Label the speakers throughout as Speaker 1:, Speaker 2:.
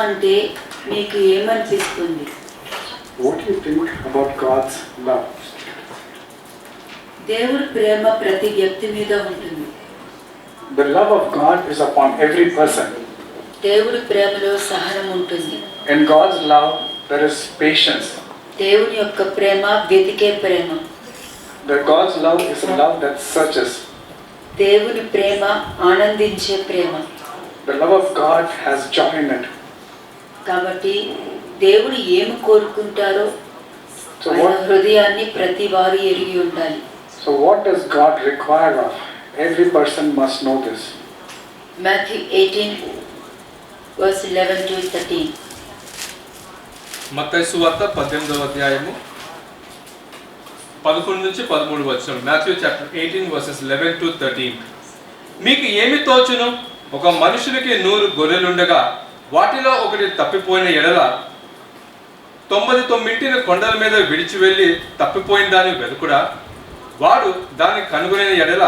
Speaker 1: అంటే మీకు ఏమనిపిస్తుంది?
Speaker 2: What do you think about God's love?
Speaker 1: దేవుడి ప్రేమ ప్రతి వ్యక్తి మీద ఉంటుంది.
Speaker 2: The love of God is upon every person.
Speaker 1: దేవుడి ప్రేమలో సహనం ఉంటుంది.
Speaker 2: In God's love, there is patience.
Speaker 1: దేవుని యొక్క ప్రేమ వెతికే ప్రేమ.
Speaker 2: That God's love is a love that searches.
Speaker 1: దేవుని ప్రేమ ఆనందించే ప్రేమ.
Speaker 2: The love of God has joy in it.
Speaker 1: కాబట్టి దేవుడు ఏమి కోరుకుంటారో ఆయన హృదయాన్ని ప్రతి వారు ఎరిగి ఉండాలి.
Speaker 2: So what does God require of? Every person must know this.
Speaker 1: Matthew 18 verse 11 to 13.
Speaker 3: మత్తయి సువార్త 18వ అధ్యాయము 11 నుంచి 13 వచనం. Matthew chapter 18 versus 11 to 13. మీకు ఏమి తోచును? ఒక మనుషునికి 100 గొర్రెలుండగా వాటిలో ఒకటి తప్పిపోయిన ఎడల 99 కొండల మీద విడిచి వెళ్ళి తప్పిపోయిన దాన్ని వెతుకుడా? వాడు దాన్ని కనుగొనిన ఎడల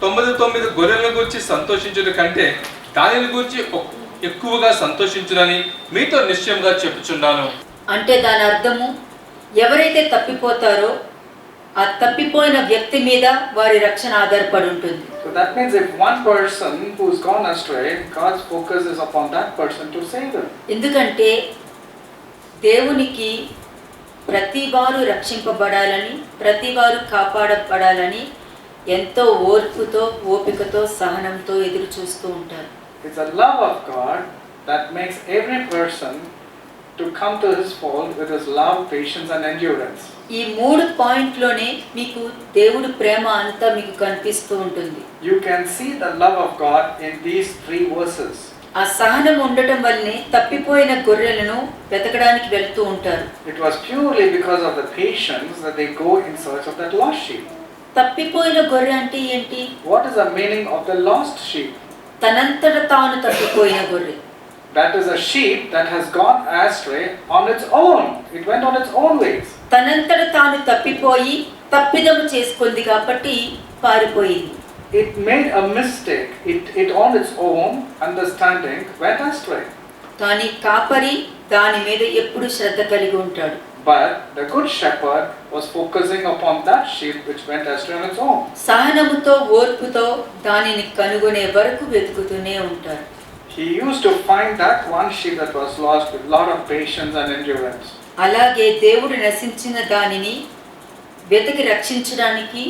Speaker 3: 99 గొర్రెల గురించి సంతోషించుట కంటే దానిని గురించి ఎక్కువగా సంతోషించునని మీతో నిశ్చయంగా చెప్పుచున్నాను.
Speaker 1: అంటే దాని అర్థము ఎవరైతే తప్పిపోతారో ఆ తప్పిపోయిన వ్యక్తి మీద వారి రక్షణ ఆధారపడి ఉంటుంది.
Speaker 2: So that means if one person who's gone astray, God's focus is upon that person to save them.
Speaker 1: ఎందుకంటే దేవునికి ప్రతి వారు రక్షింపబడాలని, ప్రతి వారు కాపాడబడాలని ఎంతో ఓర్పుతో, ఓపికతో, సహనంతో ఎదురు చూస్తూ ఉంటారు.
Speaker 2: It's a love of God that makes every person to come to His fold with His love, patience and endurance.
Speaker 1: ఈ 3 పాయింట్లోనే మీకు దేవుడి ప్రేమ అంతా మీకు కనిపిస్తూ ఉంటుంది.
Speaker 2: You can see the love of God in these 3 verses.
Speaker 1: ఆ సహనం ఉండటం వల్లనే తప్పిపోయిన గొర్రెలను వెతకడానికి వెళ్తూ ఉంటారు.
Speaker 2: It was purely because of the patience that they go in search of that lost sheep.
Speaker 1: తప్పిపోయిన గొర్రె అంటే ఏంటి?
Speaker 2: What is the meaning of the lost sheep?
Speaker 1: తనంతట తాను తప్పిపోయిన గొర్రె.
Speaker 2: That is a sheep that has gone astray on its own. It went on its own ways.
Speaker 1: తనంతట తాను తప్పిపోయి తప్పిదము చేసుకుంది కాబట్టి పారిపోయింది.
Speaker 2: It made a mistake. It on its own understanding went astray.
Speaker 1: కానీ కాపరి దాని మీద ఎప్పుడు శ్రద్ధ కలిగి ఉంటాడు.
Speaker 2: But the good shepherd was focusing upon that sheep which went astray on its own.
Speaker 1: సహనముతో, ఓర్పుతో దానిని కనుగొనే వరకు వెతుకుతూనే ఉంటారు.
Speaker 2: He used to find that one sheep that was lost with lot of patience and endurance.
Speaker 1: అలాగే దేవుడు నశించిన దానిని వెతికి రక్షించడానికి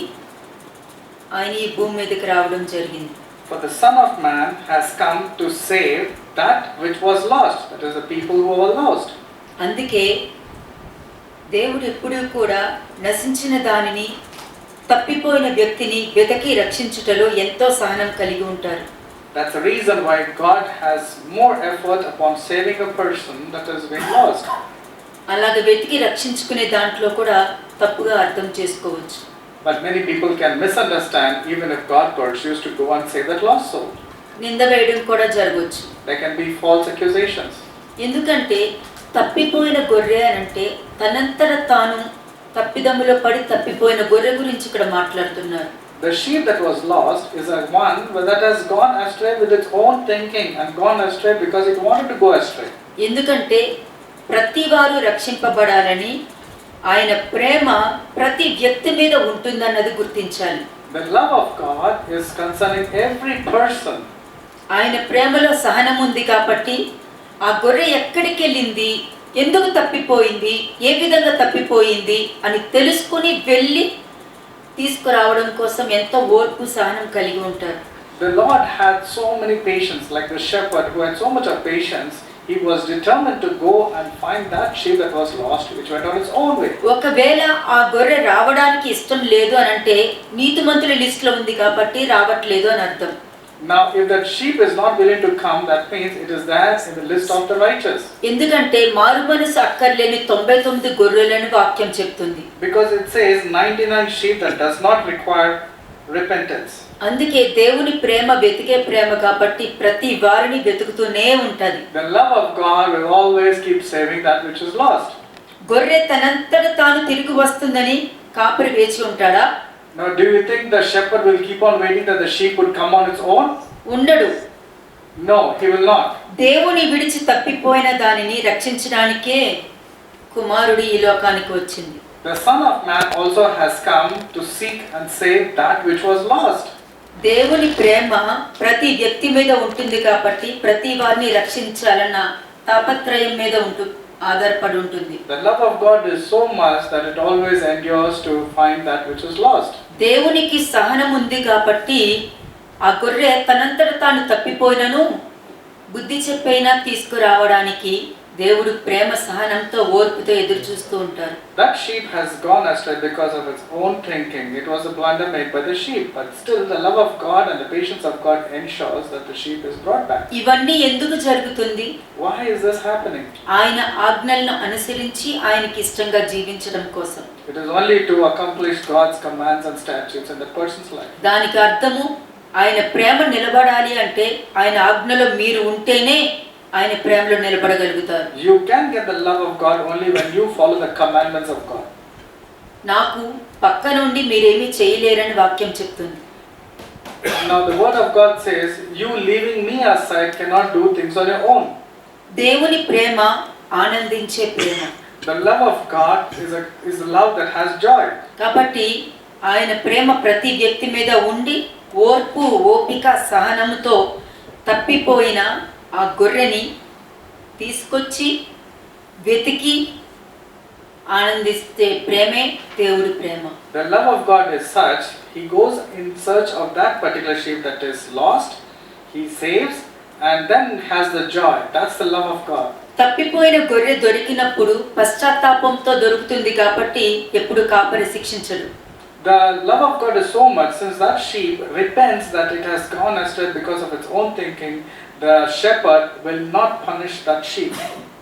Speaker 1: ఆయన ఈ భూమి మీదకి రావడం జరిగింది.
Speaker 2: For the Son of Man has come to save that which was lost. That is the people who were lost.
Speaker 1: అందుకే దేవుడు ఎప్పుడూ కూడా నశించిన దానిని, తప్పిపోయిన వ్యక్తిని వెతికి రక్షించుటలో ఎంతో సహనం కలిగి ఉంటారు.
Speaker 2: That's the reason why God has more effort upon saving a person that has been lost.
Speaker 1: అలాగే వెతికి రక్షించుకునే దాంట్లో కూడా తప్పుగా అర్థం చేసుకోవచ్చు.
Speaker 2: But many people can misunderstand even if God pursues to go and save that lost soul.
Speaker 1: నింద వేయడం కూడా జరగవచ్చు.
Speaker 2: There can be false accusations.
Speaker 1: ఎందుకంటే తప్పిపోయిన గొర్రె అంటే తనంతట తాను తప్పిదములో పడి తప్పిపోయిన గొర్రె గురించి ఇక్కడ మాట్లాడుతున్నారు.
Speaker 2: The sheep that was lost is a one that has gone astray with its own thinking and gone astray because it wanted to go astray.
Speaker 1: ఎందుకంటే ప్రతి వారు రక్షింపబడాలని ఆయన ప్రేమ ప్రతి వ్యక్తి మీద ఉంటుందన్నది గుర్తించాలి.
Speaker 2: The love of God is concerning every person.
Speaker 1: ఆయన ప్రేమలో సహనం ఉంది కాబట్టి ఆ గొర్రె ఎక్కడికి వెళ్ళింది, ఎందుకు తప్పిపోయింది, ఏ విధంగా తప్పిపోయింది అని తెలుసుకుని వెళ్ళి తీసుకురావడం కోసం ఎంతో ఓర్పు, సహనం కలిగి ఉంటారు.
Speaker 2: The Lord had so many patience, like the shepherd who had so much of patience. He was determined to go and find that sheep that was lost, which went on its own way.
Speaker 1: ఒకవేళ ఆ గొర్రె రావడానికి ఇష్టం లేదు అని అంటే నీతిమంతుల list లో ఉంది కాబట్టి రావట్లేదు అని అర్థం.
Speaker 2: Now, if that sheep is not willing to come, that means it is there in the list of the righteous.
Speaker 1: ఎందుకంటే మారు మనసు అక్కర్లేని 99 గొర్రెలను వాక్యం చెప్తుంది.
Speaker 2: Because it says 99 sheep that does not require repentance.
Speaker 1: అందుకే దేవుని ప్రేమ వెతికే ప్రేమ కాబట్టి ప్రతి వారిని వెతుకుతూనే ఉంటది.
Speaker 2: The love of God will always keep saving that which is lost.
Speaker 1: గొర్రె తనంతట తాను తిరిగి వస్తుందని కాపరి వేచి ఉంటాడా?
Speaker 2: Now, do you think the shepherd will keep on waiting that the sheep would come on its own?
Speaker 1: ఉండడు.
Speaker 2: No, he will not.
Speaker 1: దేవుని విడిచి తప్పిపోయిన దానిని రక్షించడానికే కుమారుడు ఈ లోకానికి వచ్చింది.
Speaker 2: The Son of Man also has come to seek and save that which was lost.
Speaker 1: దేవుని ప్రేమ ప్రతి వ్యక్తి మీద ఉంటుంది కాబట్టి ప్రతి వారిని రక్షించాలన్న తాపత్రయం మీద ఆధారపడి ఉంటుంది.
Speaker 2: The love of God is so much that it always endures to find that which is lost.
Speaker 1: దేవునికి సహనం ఉంది కాబట్టి ఆ గొర్రె తనంతట తాను తప్పిపోయినను బుద్ధి చెప్పైనా తీసుకురావడానికి దేవుడు ప్రేమ సహనంతో ఓర్పుతో ఎదురు చూస్తూ ఉంటారు.
Speaker 2: That sheep has gone astray because of its own thinking. It was a blunder made by the sheep, but still the love of God and the patience of God ensures that the sheep is brought back.
Speaker 1: ఇవన్నీ ఎందుకు జరుగుతుంది?
Speaker 2: Why is this happening?
Speaker 1: ఆయన ఆజ్ఞలను అనుసరించి ఆయనకి ఇష్టంగా జీవించడం కోసం.
Speaker 2: It is only to accomplish God's commands and statutes in the person's life.
Speaker 1: దానికి అర్థము ఆయన ప్రేమ నిలబడాలి అంటే ఆయన ఆజ్ఞలో మీరు ఉంటేనే ఆయన ప్రేమలో నిలబడగలుగుతారు.
Speaker 2: You can get the love of God only when you follow the commandments of God.
Speaker 1: నాకు పక్క నుండి మీరేమీ చేయలేరని వాక్యం చెప్తుంది.
Speaker 2: Now the word of God says, you leaving me aside cannot do things on your own.
Speaker 1: దేవుని ప్రేమ ఆనందించే ప్రేమ.
Speaker 2: The love of God is a love that has joy.
Speaker 1: కాబట్టి ఆయన ప్రేమ ప్రతి వ్యక్తి మీద ఉండి ఓర్పు ఓపిక సహనముతో తప్పిపోయిన ఆ గొర్రెని తీసుకొచ్చి వెతికి ఆనందిస్తే ప్రేమే దేవుడి ప్రేమ.
Speaker 2: The love of God is such, he goes in search of that particular sheep that is lost, he saves and then has the joy. That's the love of God.
Speaker 1: తప్పిపోయిన గొర్రె దొరికినప్పుడు పశ్చాత్తాపంతో దొరుకుతుంది కాబట్టి ఎప్పుడు కాపరి శిక్షించడు.
Speaker 2: The love of God is so much, since that sheep repents that it has gone astray because of its own thinking, the shepherd will not punish that sheep.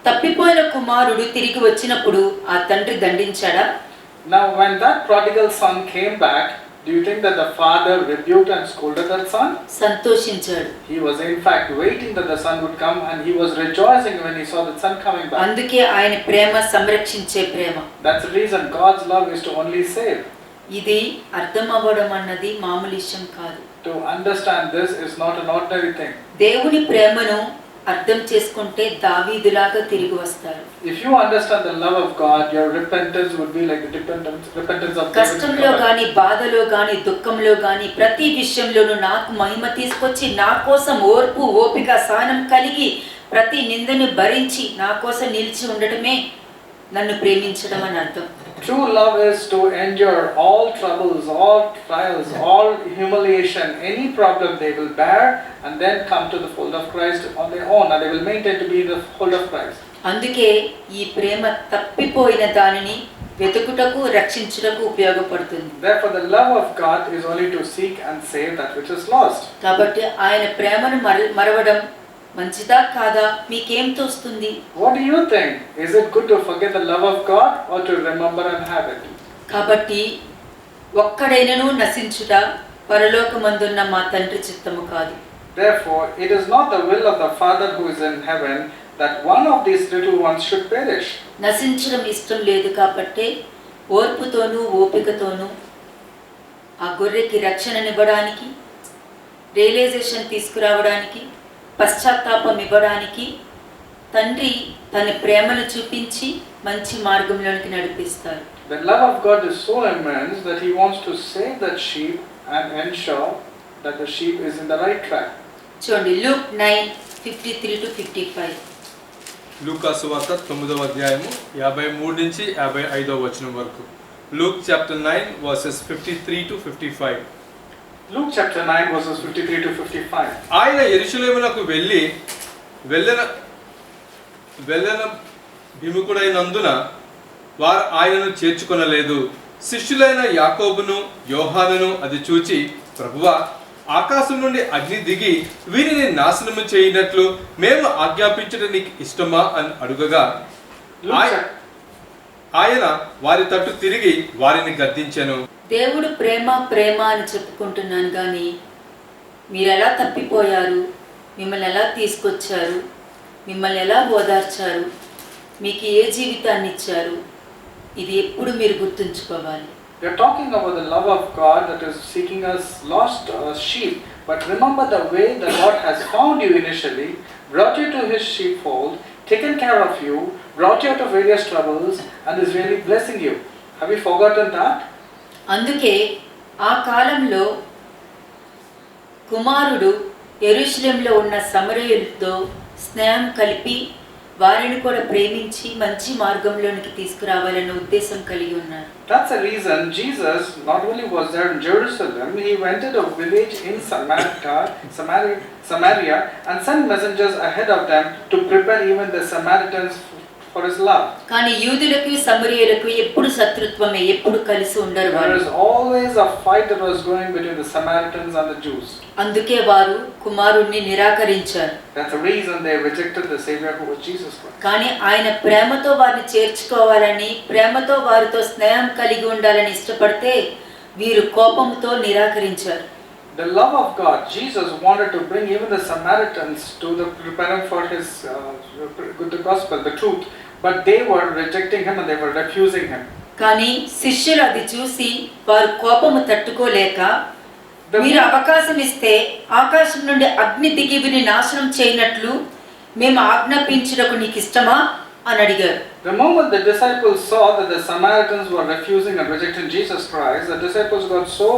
Speaker 1: తప్పిపోయిన కుమారుడు తిరిగి వచ్చినప్పుడు ఆ తండ్రి దండించాడా?
Speaker 2: Now when that prodigal son came back, do you think that the father rebuked and scolded that son?
Speaker 1: సంతోషించాడు.
Speaker 2: He was in fact waiting that the son would come, and he was rejoicing when he saw the son coming back.
Speaker 1: అందుకే ఆయన ప్రేమ సంరక్షించే ప్రేమ.
Speaker 2: That's the reason God's love is to only save.
Speaker 1: ఇది అర్థం అవ్వడం అన్నది మామూలు విషయం కాదు.
Speaker 2: To understand this is not an ordinary thing.
Speaker 1: దేవుని ప్రేమను అర్థం చేసుకుంటే దావీదులాగా తిరిగి వస్తారు.
Speaker 2: If you understand the love of God, your repentance would be like the repentance of David.
Speaker 1: కష్టంలో గాని బాధలో గాని దుఃఖంలో గాని ప్రతి విషయంలోనూ నాకు మహిమ తీసుకొచ్చి నా కోసం ఓర్పు ఓపిక సహనం కలిగి ప్రతి నిందను భరించి నా కోసం నిలిచి ఉండటమే నన్ను ప్రేమించడం అని అర్థం.
Speaker 2: True love is to endure all troubles, all trials, all humiliation, any problem they will bear and then come to the fold of Christ on their own, and they will maintain to be in the fold of Christ.
Speaker 1: అందుకే ఈ ప్రేమ తప్పిపోయిన దానిని వెతుకుటకు రక్షించుటకు ఉపయోగపడుతుంది.
Speaker 2: Therefore the love of God is only to seek and save that which is lost.
Speaker 1: కాబట్టి ఆయన ప్రేమను మరవడం మంచిదా కాదా మీకేం తోస్తుంది?
Speaker 2: What do you think? Is it good to forget the love of God or to remember and have it?
Speaker 1: కాబట్టి ఒక్కడైనను నశించుట పరలోకమందున్న మా తండ్రి చిత్తము కాదు.
Speaker 2: Therefore it is not the will of the Father who is in heaven that one of these little ones should perish.
Speaker 1: నశించడం ఇష్టం లేదు కాబట్టి ఓర్పుతోనూ ఓపికతోనూ ఆ గొర్రెకి రక్షణనివ్వడానికి, రియలైజేషన్ తీసుకురావడానికి, పశ్చాత్తాపం ఇవ్వడానికి తండ్రి తన ప్రేమను చూపించి మంచి మార్గంలోనికి నడిపిస్తారు.
Speaker 2: The love of God is so immense that he wants to save that sheep and ensure that the sheep is in the right track.
Speaker 1: చూడండి లూక్ 9:53-55.
Speaker 3: లూకా సువార్త 9వ అధ్యాయము 53 నుంచి 55వ వచనం వరకు. Luke chapter 9 versus 53 to 55.
Speaker 2: Luke chapter 9 verses 53 to 55.
Speaker 3: ఆయన యెరూషలేమునకు వెళ్ళన విముఖుడైనందున వారు ఆయనను చేర్చుకొనలేదు. శిష్యులైన యాకోబును యోహానును అది చూచి, ప్రభువా, ఆకాశం నుండి అగ్ని దిగి వీరిని నాశనము చేయనట్లు మేము ఆజ్ఞాపించడం నీకు ఇష్టమా అని అడుగగా ఆయన వారి తట్టు తిరిగి వారిని గద్దించెను.
Speaker 1: దేవుడు ప్రేమ ప్రేమ అని చెప్పుకుంటున్నాను కానీ మీరు ఎలా తప్పిపోయారు, మిమ్మల్ని ఎలా తీసుకొచ్చారు, మిమ్మల్ని ఎలా ఓదార్చారు, మీకు ఏ జీవితాన్ని ఇచ్చారు, ఇది ఎప్పుడు మీరు గుర్తుంచుకోవాలి.
Speaker 2: We are talking about the love of God that is seeking us lost sheep, But remember the way the Lord has found you initially, brought you to His sheepfold, taken care of you, brought you out of various troubles, and is really blessing you. Have you forgotten that?
Speaker 1: అందుకే ఆ కాలంలో కుమారుడు యెరూషలేములో ఉన్న సమరయులతో స్నేహం కలిపి వారిని కూడా ప్రేమించి మంచి మార్గంలోనికి తీసుకురావాలనే ఉద్దేశం కలిగి ఉన్నారు.
Speaker 2: That's the reason Jesus not only was there in Jerusalem, He went to a village in Samaria and sent messengers ahead of them to prepare even the Samaritans for His love.
Speaker 1: కానీ యూదులకు సమరయులకు ఎప్పుడు శత్రుత్వమే, ఎప్పుడు కలిసి ఉండరు
Speaker 2: There
Speaker 1: వారు.
Speaker 2: is always a fight that was going between the Samaritans and the Jews.
Speaker 1: అందుకే వారు కుమారుణ్ణి నిరాకరించారు.
Speaker 2: That's the reason they rejected the Savior who was Jesus Christ.
Speaker 1: కానీ ఆయన ప్రేమతో వారిని చేర్చుకోవాలని, ప్రేమతో వారితో స్నేహం కలిగి ఉండాలని ఇష్టపడితే వీరు కోపంతో నిరాకరించారు.
Speaker 2: The love of God, Jesus wanted to bring even the Samaritans to prepare them for His the gospel, the truth, but they were rejecting Him and they were refusing Him.
Speaker 1: కానీ శిష్యులు అది చూసి వారు కోపము తట్టుకోలేక, మీరు అవకాశం ఇస్తే ఆకాశం నుండి అగ్ని దిగి వీరిని నాశనం చేయనట్లు మేము ఆజ్ఞాపించుటకు నీకు ఇష్టమా అని అడిగారు.
Speaker 2: The moment the disciples saw that the Samaritans were refusing and rejecting Jesus Christ, the disciples got so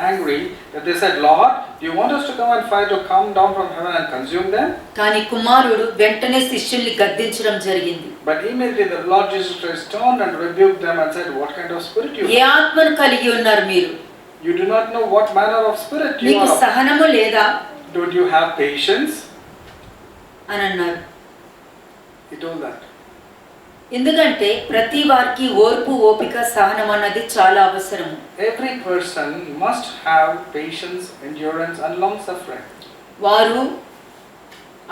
Speaker 2: angry that they said, Lord, do you want us to come and fire to come down from heaven and consume them?
Speaker 1: కానీ కుమారుడు వెంటనే శిష్యుల్ని గద్దించడం జరిగింది.
Speaker 2: But immediately the Lord Jesus Christ turned and rebuked them and said, what kind of spirit you
Speaker 1: A
Speaker 2: have?
Speaker 1: ఆత్మను కలిగి ఉన్నారు మీరు?
Speaker 2: You do not know what manner of spirit you
Speaker 1: మీకు
Speaker 2: are.
Speaker 1: సహనము లేదా
Speaker 2: Don't you have patience?
Speaker 1: అని అన్నారు.
Speaker 2: He told that.
Speaker 1: ఎందుకంటే ప్రతి వారికి ఓర్పు, ఓపిక, సహనం అన్నది చాలా అవసరం.
Speaker 2: Every person must have patience, endurance and long suffering.
Speaker 1: వారు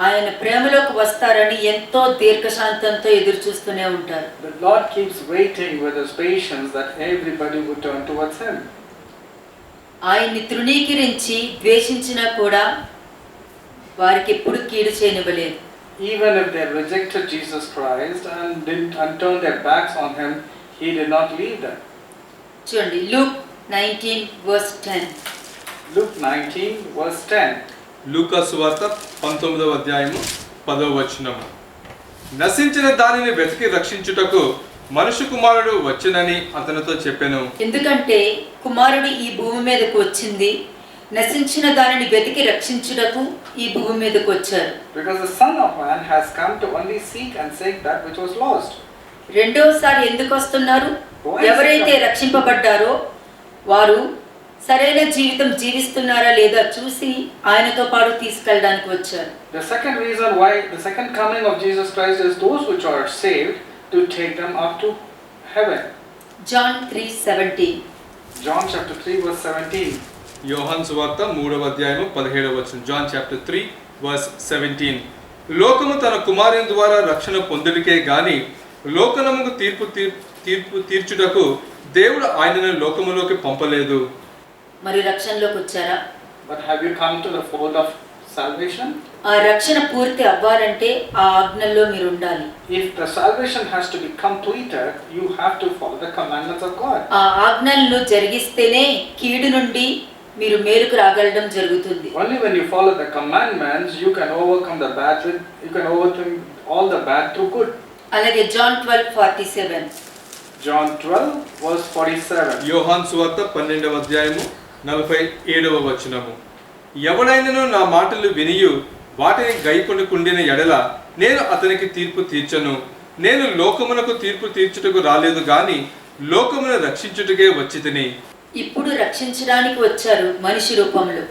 Speaker 1: ఆయన ప్రేమలోకి వస్తారని ఎంతో దీర్ఘశాంతంతో ఎదురు చూస్తూనే ఉంటారు.
Speaker 2: The Lord keeps waiting with His patience that everybody would turn towards Him.
Speaker 1: ఆయన్ని తృణీకరించి ద్వేషించినా కూడా వారికి ఎప్పుడు కీడు చేయనివ్వలేదు.
Speaker 2: Even if they rejected Jesus Christ and turned their backs on Him, He did not leave them.
Speaker 1: చూడండి లూక్ 19:10.
Speaker 2: Luke 19 verse 10.
Speaker 3: లూకా సువార్త 19వ అధ్యాయము 10వ వచనము. నశించిన దానిని వెతికి రక్షించుటకు మనుష్య కుమారుడు వచ్చునని అతనితో చెప్పెను.
Speaker 1: ఎందుకంటే కుమారుడు ఈ భూమి మీదకు వచ్చింది, నశించిన దానిని వెతికి రక్షించుటకు ఈ భూమి మీదకు వచ్చారు.
Speaker 2: Because the Son of Man has come to only seek and save that which was lost.
Speaker 1: రెండోసారి ఎందుకు వస్తున్నారు? ఎవరైతే రక్షింపబడ్డారో వారు సరైన జీవితం జీవిస్తున్నారా లేదా చూసి ఆయనతో పాటు తీసుకెళ్ళడానికి వచ్చారు.
Speaker 2: The second reason why the second coming of Jesus Christ is those which are saved to take them up to heaven.
Speaker 1: John 3:17.
Speaker 2: John chapter 3 verse 17.
Speaker 3: యోహాను సువార్త 3వ అధ్యాయము 17వ వచనం. John chapter 3 verse 17. లోకము తన కుమారుని ద్వారా రక్షణ పొందుటకే గాని లోకమునకు తీర్పు తీర్చుటకు దేవుడు ఆయనను లోకములోకి పంపలేదు.
Speaker 1: మరి రక్షణలోకి వచ్చారా?
Speaker 2: But have you come to the fold of salvation?
Speaker 1: ఆ రక్షణ పూర్తి అవ్వాలంటే ఆ ఆజ్ఞల్లో మీరు ఉండాలి.
Speaker 2: If the salvation has to be completed, you have to follow the commandments of God.
Speaker 1: ఆ ఆజ్ఞలను జరిగిస్తేనే కీడు నుండి మీరు మేలుకు రాగలడం జరుగుతుంది.
Speaker 2: Only when you follow the commandments, you can overcome the bad. You can overcome all the bad through good.
Speaker 1: అలాగే John 12:47.
Speaker 2: John 12 verse 47.
Speaker 3: యోహాను సువార్త 12వ అధ్యాయము 47వ వచనము. ఎవడైనను నా మాటలు వినియు వాటిని గైకొనుకుండిన ఎడల నేను అతనికి తీర్పు తీర్చను. నేను లోకమునకు తీర్పు తీర్చుటకు రాలేదు గాని లోకమును రక్షించుటకే వచ్చితిని.
Speaker 1: ఇప్పుడు రక్షించడానికి వచ్చారు మనిషి రూపంలో.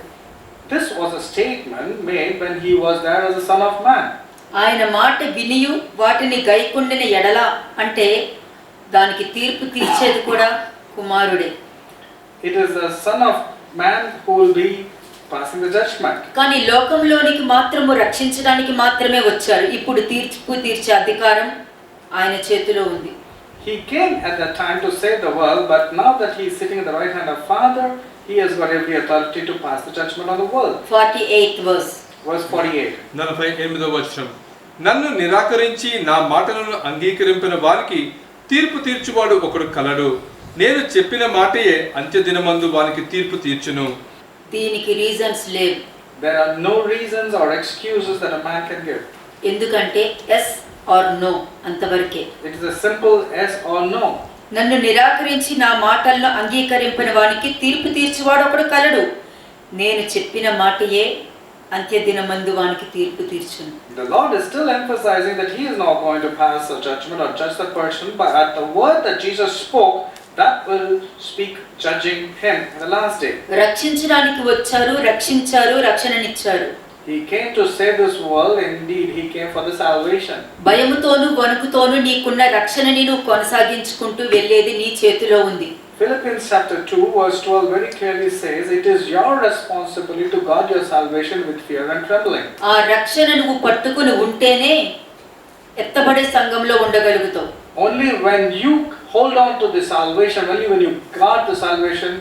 Speaker 2: This was a statement made when He was there as the Son of Man.
Speaker 1: ఆయన మాట వినియు వాటిని గైకొండిన ఎడల అంటే దానికి తీర్పు తీర్చేది కూడా కుమారుడే.
Speaker 2: It is the Son of Man who will be passing the judgment.
Speaker 1: కానీ లోకంలోనికి మాత్రము రక్షించడానికి మాత్రమే వచ్చారు. ఇప్పుడు తీర్పు తీర్చే అధికారం ఆయన చేతిలో ఉంది.
Speaker 2: He came at that time to save the world, but now that He is sitting at the right hand of Father, He has got every authority to pass the judgment on the world.
Speaker 1: 48th verse.
Speaker 2: Verse 48.
Speaker 3: 48వ వచనం. నన్ను నిరాకరించి నా మాటలను అంగీకరింపిన వారికి తీర్పు తీర్చువాడు ఒకడు కలడు. నేను చెప్పిన మాటయే అంత్యదినమందు వానికి తీర్పు తీర్చును.
Speaker 1: దీనికి రీజన్స్ లేవు.
Speaker 2: There are no reasons or excuses that a man can give.
Speaker 1: ఎందుకంటే ఎస్ ఆర్ నో అంతవరకే.
Speaker 2: It is a simple yes or no.
Speaker 1: నన్ను నిరాకరించి నా మాటలను అంగీకరింపని వానికి తీర్పు తీర్చువాడు ఒకడు కలడు. నేను చెప్పిన మాటయే అంత్యదినమందు వానికి తీర్పు తీర్చును.
Speaker 2: The Lord is still emphasizing that He is not going to pass a judgment or judge the person, but at the word that Jesus spoke, that will speak judging him in the last day.
Speaker 1: రక్షించడానికి వచ్చారు, రక్షించారు, రక్షణనిచ్చారు.
Speaker 2: He came to save this world. Indeed, He came for the salvation.
Speaker 1: భయముతోను వణుకుతోను నీకున్న రక్షణని నువ్వు కొనసాగించుకుంటూ వెళ్ళేది నీ చేతిలో ఉంది.
Speaker 2: Philippians chapter 2 verse 12 very clearly says, it is your responsibility to guard your salvation with fear and trembling.
Speaker 1: ఆ రక్షణ నువ్వు పట్టుకుని ఉంటేనే ఎత్తబడే సంఘంలో ఉండగలుగుతావు.
Speaker 2: Only when you hold on to the salvation, only when you guard the salvation,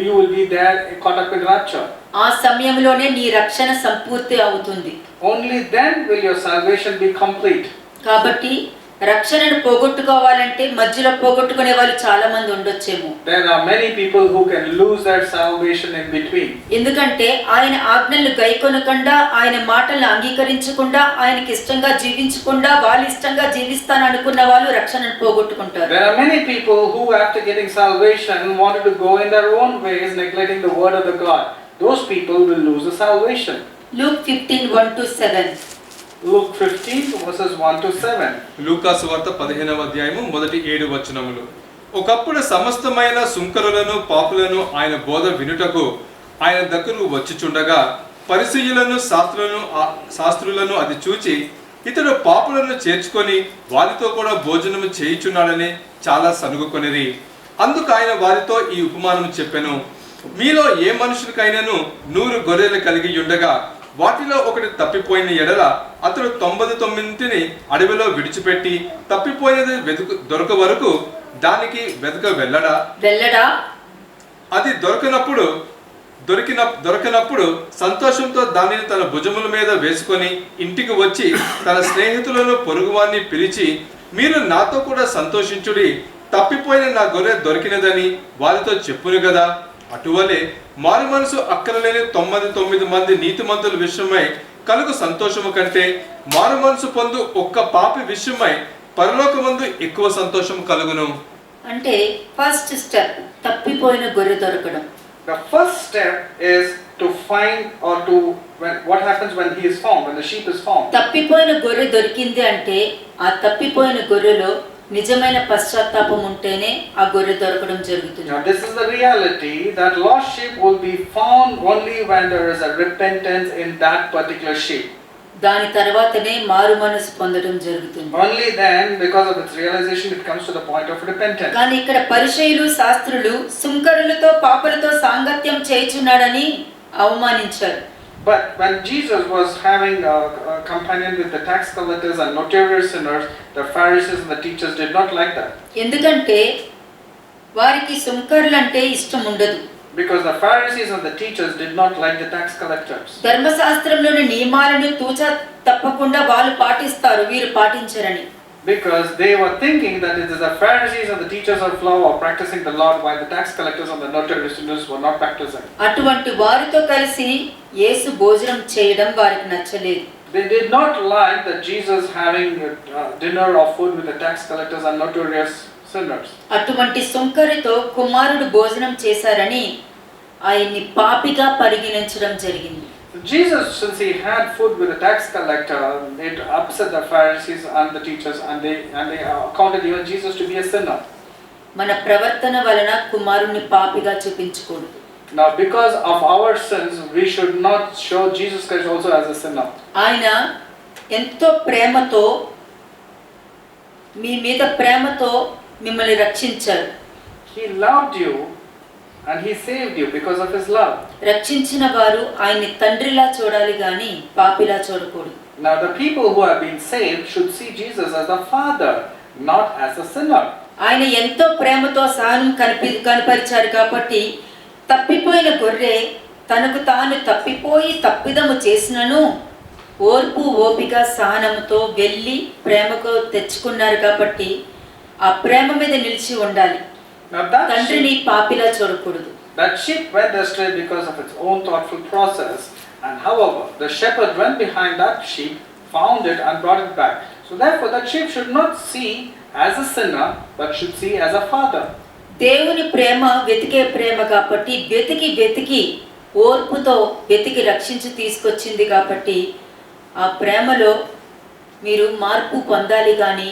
Speaker 2: you will be there caught up in rapture.
Speaker 1: ఆ సమయంలోనే నీ రక్షణ సంపూర్తి అవుతుంది.
Speaker 2: Only then will your salvation be complete.
Speaker 1: కాబట్టి రక్షణను పోగొట్టుకోవాలంటే మధ్యలో పోగొట్టుకునే వాళ్ళు చాలా మంది ఉండొచ్చేమో.
Speaker 2: There are many people who can lose their salvation in between.
Speaker 1: ఎందుకంటే ఆయన ఆజ్ఞలను గైకొనకుండా, ఆయన మాటలను అంగీకరించకుండా, ఆయనకి ఇష్టంగా జీవించకుండా, వాళ్ళ ఇష్టంగా జీవిస్తాను అనుకున్న వాళ్ళు రక్షణను పోగొట్టుకుంటారు.
Speaker 2: There are many people who after getting salvation wanted to go in their own ways, neglecting the word of the God. Those people will lose the salvation.
Speaker 1: Luke 15:1-7.
Speaker 2: Luke 15 verses 1 to 7.
Speaker 3: లూకాసు వార్త 15వ అధ్యాయము మొదటి 7 వచనములు. ఒకప్పుడు సమస్తమైన సుంకరులను పాపులను ఆయన బోధ వినుటకు ఆయన దగ్గరకు వచ్చుచుండగా పరిసయ్యులను శాస్త్రులను అది చూచి ఇతడు పాపులను చేర్చుకొని వారితో కూడా భోజనము చేయుచున్నాడని చాలా సనుగుకొనిరి. అందుకు ఆయన వారితో ఈ ఉపమానము చెప్పెను. మీలో ఏ మనుషునికైనాను 100 గొర్రెలు కలిగి ఉండగా వాటిలో ఒకటి తప్పిపోయిన ఎడల అతడు 99 అడవిలో విడిచిపెట్టి తప్పిపోయినది దొరక వరకు దానికి వెళ్ళడా? అది దొరికినప్పుడు సంతోషంతో దానిని తన భుజముల మీద వేసుకొని ఇంటికి వచ్చి తన స్నేహితులను పొరుగువాన్ని పిలిచి, మీరు నాతో కూడా సంతోషించుడి, తప్పిపోయిన నా గొర్రె దొరికినదని వారితో చెప్పును కదా. అటువలే మారు మనసు అక్కరలేని 99 మంది నీతిమంతుల విషయమై కలుగు సంతోషము కంటే మారు మనసు పొందు ఒక్క పాపి విషయమై పరలోకమందు ఎక్కువ సంతోషం కలుగును.
Speaker 1: అంటే ఫస్ట్ స్టెప్ తప్పిపోయిన గొర్రె దొరకడం.
Speaker 2: The first step is to find or to what happens when he is found, when the sheep is found.
Speaker 1: తప్పిపోయిన గొర్రె దొరికింది అంటే ఆ తప్పిపోయిన గొర్రెలో నిజమైన పశ్చాత్తాపం ఉంటేనే ఆ గొర్రె దొరకడం జరుగుతుంది.
Speaker 2: Now this is the reality that lost sheep will be found only when there is a repentance in that particular sheep.
Speaker 1: దాని తర్వాతనే మారు మనసు పొందడం జరుగుతుంది.
Speaker 2: Only then, because of its realization, it comes to the point of repentance.
Speaker 1: కానీ ఇక్కడ పరిసయ్యులు శాస్త్రులు సుంకరులతో పాపులతో సాంగత్యం చేయుచున్నాడని అవమానించారు.
Speaker 2: But when Jesus was having a companion with the tax collectors and notorious sinners, the Pharisees and the teachers did not like that.
Speaker 1: ఎందుకంటే వారికి సుంకరులంటే ఇష్టం ఉండదు.
Speaker 2: Because the Pharisees and the teachers did not like the tax collectors.
Speaker 1: ధర్మశాస్త్రంలోని నియమాలను తూచా తప్పకుండా వాళ్ళు పాటిస్తారు, వీరు పాటించరని.
Speaker 2: Because they were thinking that it is the Pharisees and the teachers of law are practicing the law, while the tax collectors and the notorious sinners were not practicing.
Speaker 1: అటువంటి వారితో కలిసి యేసు భోజనం చేయడం వారికి నచ్చలేదు.
Speaker 2: They did not like that Jesus having dinner or food with the tax collectors and notorious sinners.
Speaker 1: అటువంటి సుంకరితో కుమారుడు భోజనం చేశారని ఆయన్ని పాపిగా పరిగణించడం జరిగింది.
Speaker 2: Jesus, since he had food with the tax collector, it upset the Pharisees and the teachers, and they accounted even Jesus to be a sinner.
Speaker 1: మన ప్రవర్తన వలన కుమారుణ్ణి పాపిగా చూపించకూడదు.
Speaker 2: Now, because of our sins, we should not show Jesus Christ also as a sinner.
Speaker 1: ఆయన ఎంతో ప్రేమతో మీ మీద ప్రేమతో మిమ్మల్ని రక్షించారు.
Speaker 2: He loved you and he saved you because of his love.
Speaker 1: రక్షించిన వారు ఆయన్ని తండ్రిలా చూడాలి గాని పాపిలా చూడకూడదు.
Speaker 2: Now the people who have been saved should see Jesus as the Father, not as a sinner.
Speaker 1: ఆయన ఎంతో ప్రేమతో సహనం కనపరిచారు కాబట్టి తప్పిపోయిన గొర్రె తనకు తాను తప్పిపోయి తప్పిదము చేసినను ఓర్పు ఓపిక సహనముతో వెళ్ళి ప్రేమకు తెచ్చుకున్నారు కాబట్టి ఆ ప్రేమ మీద నిలిచి ఉండాలి. తండ్రిని పాపిలా చూడకూడదు.
Speaker 2: That sheep went astray because of its own thoughtful process, And however, the shepherd went behind that sheep, found it and brought it back. So therefore that sheep should not see as a sinner, but should see as a father.
Speaker 1: దేవుని ప్రేమ వెతికే ప్రేమ కాబట్టి వెతికి ఓర్పుతో వెతికి రక్షించి తీసుకొచ్చింది కాబట్టి ఆ ప్రేమలో మీరు మార్పు పొందాలి కానీ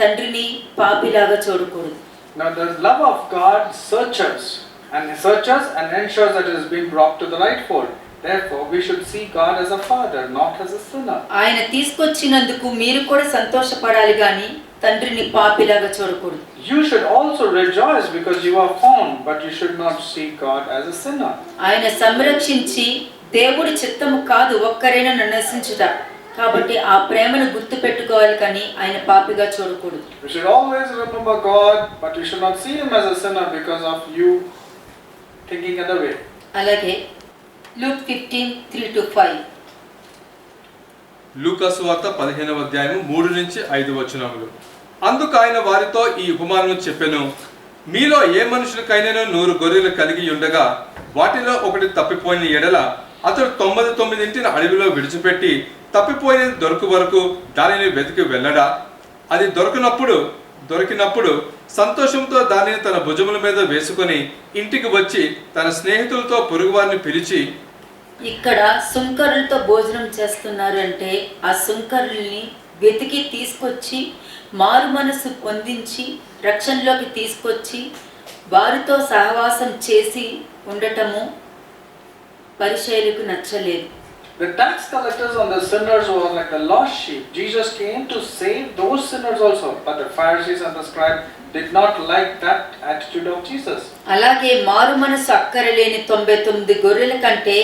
Speaker 1: తండ్రిని పాపిలాగా చూడకూడదు.
Speaker 2: Now the love of God searches and ensures that it has been brought to the right fold. Therefore we should see God as a father, not as a sinner.
Speaker 1: ఆయన తీసుకొచ్చినందుకు మీరు కూడా సంతోషపడాలి కానీ తండ్రిని పాపిలాగా చూడకూడదు.
Speaker 2: You should also rejoice because you are found, but you should not see God as a sinner.
Speaker 1: ఆయన సంరక్షించి దేవుడి చిత్తము కాదు ఒక్కరైనా నశించుట కాబట్టి ఆ ప్రేమను గుర్తు పెట్టుకోవాలి కానీ ఆయన పాపిగా చూడకూడదు.
Speaker 2: You should always remember God, but you should not see him as a sinner because of you thinking other way.
Speaker 1: అలాగే లూక్ 15:3-5
Speaker 3: లూకా సువార్త 15వ అధ్యాయం 3 నుంచి 5 వచనములు. అందుకు ఆయన వారితో ఈ ఉపమానము చెప్పెను. మీలో ఏ మనుషునికైనా 100 గొర్రెలు కలిగి ఉండగా వాటిలో ఒకటి తప్పిపోయిన ఎడల అతడు 99 అడవిలో విడిచిపెట్టి తప్పిపోయినది దొరకు వరకు దానిని వెతికి వెళ్ళడా? అది దొరికినప్పుడు సంతోషంతో దానిని తన భుజముల మీద వేసుకొని ఇంటికి వచ్చి తన స్నేహితులతో పొరుగువారిని పిలిచి,
Speaker 1: ఇక్కడ సుంకరులతో భోజనం చేస్తున్నారు అంటే ఆ సుంకరుల్ని వెతికి తీసుకొచ్చి మారు మనసు పొందించి రక్షణలోకి తీసుకొచ్చి వారితో సహవాసం చేసి ఉండటము పరిసయ్యులకు నచ్చలేదు.
Speaker 2: The tax collectors and the sinners were like the lost sheep. Jesus came to save those sinners also, but the Pharisees and the scribes did not like that attitude of Jesus.
Speaker 1: అలాగే మారు మనసు అక్కరలేని 99 గొర్రెల కంటే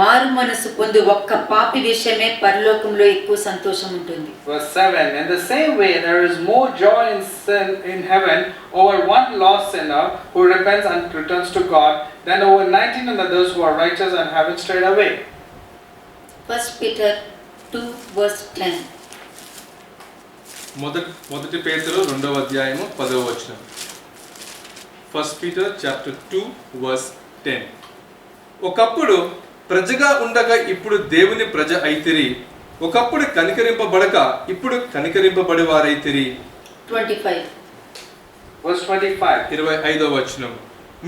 Speaker 1: మారు మనసు పొంది ఒక్క పాపి విషయమే పరలోకంలో ఎక్కువ సంతోషం ఉంటుంది.
Speaker 2: Verse 7, in the same way there is more joy in heaven over one lost sinner who repents and returns to God than over 19 others who are righteous and haven't strayed away.
Speaker 1: 1 Peter 2:10
Speaker 3: మొదటి పేతురు 2వ అధ్యాయము 10వ వచనం. 1 Peter chapter 2:10 ఒకప్పుడు ప్రజగా ఉండగా ఇప్పుడు దేవుని ప్రజ అయితిరి, ఒకప్పుడు కనికరింపబడక ఇప్పుడు కనికరింపబడి వారైతిరి.
Speaker 1: 25
Speaker 2: Verse 25.
Speaker 3: 25వ వచనం.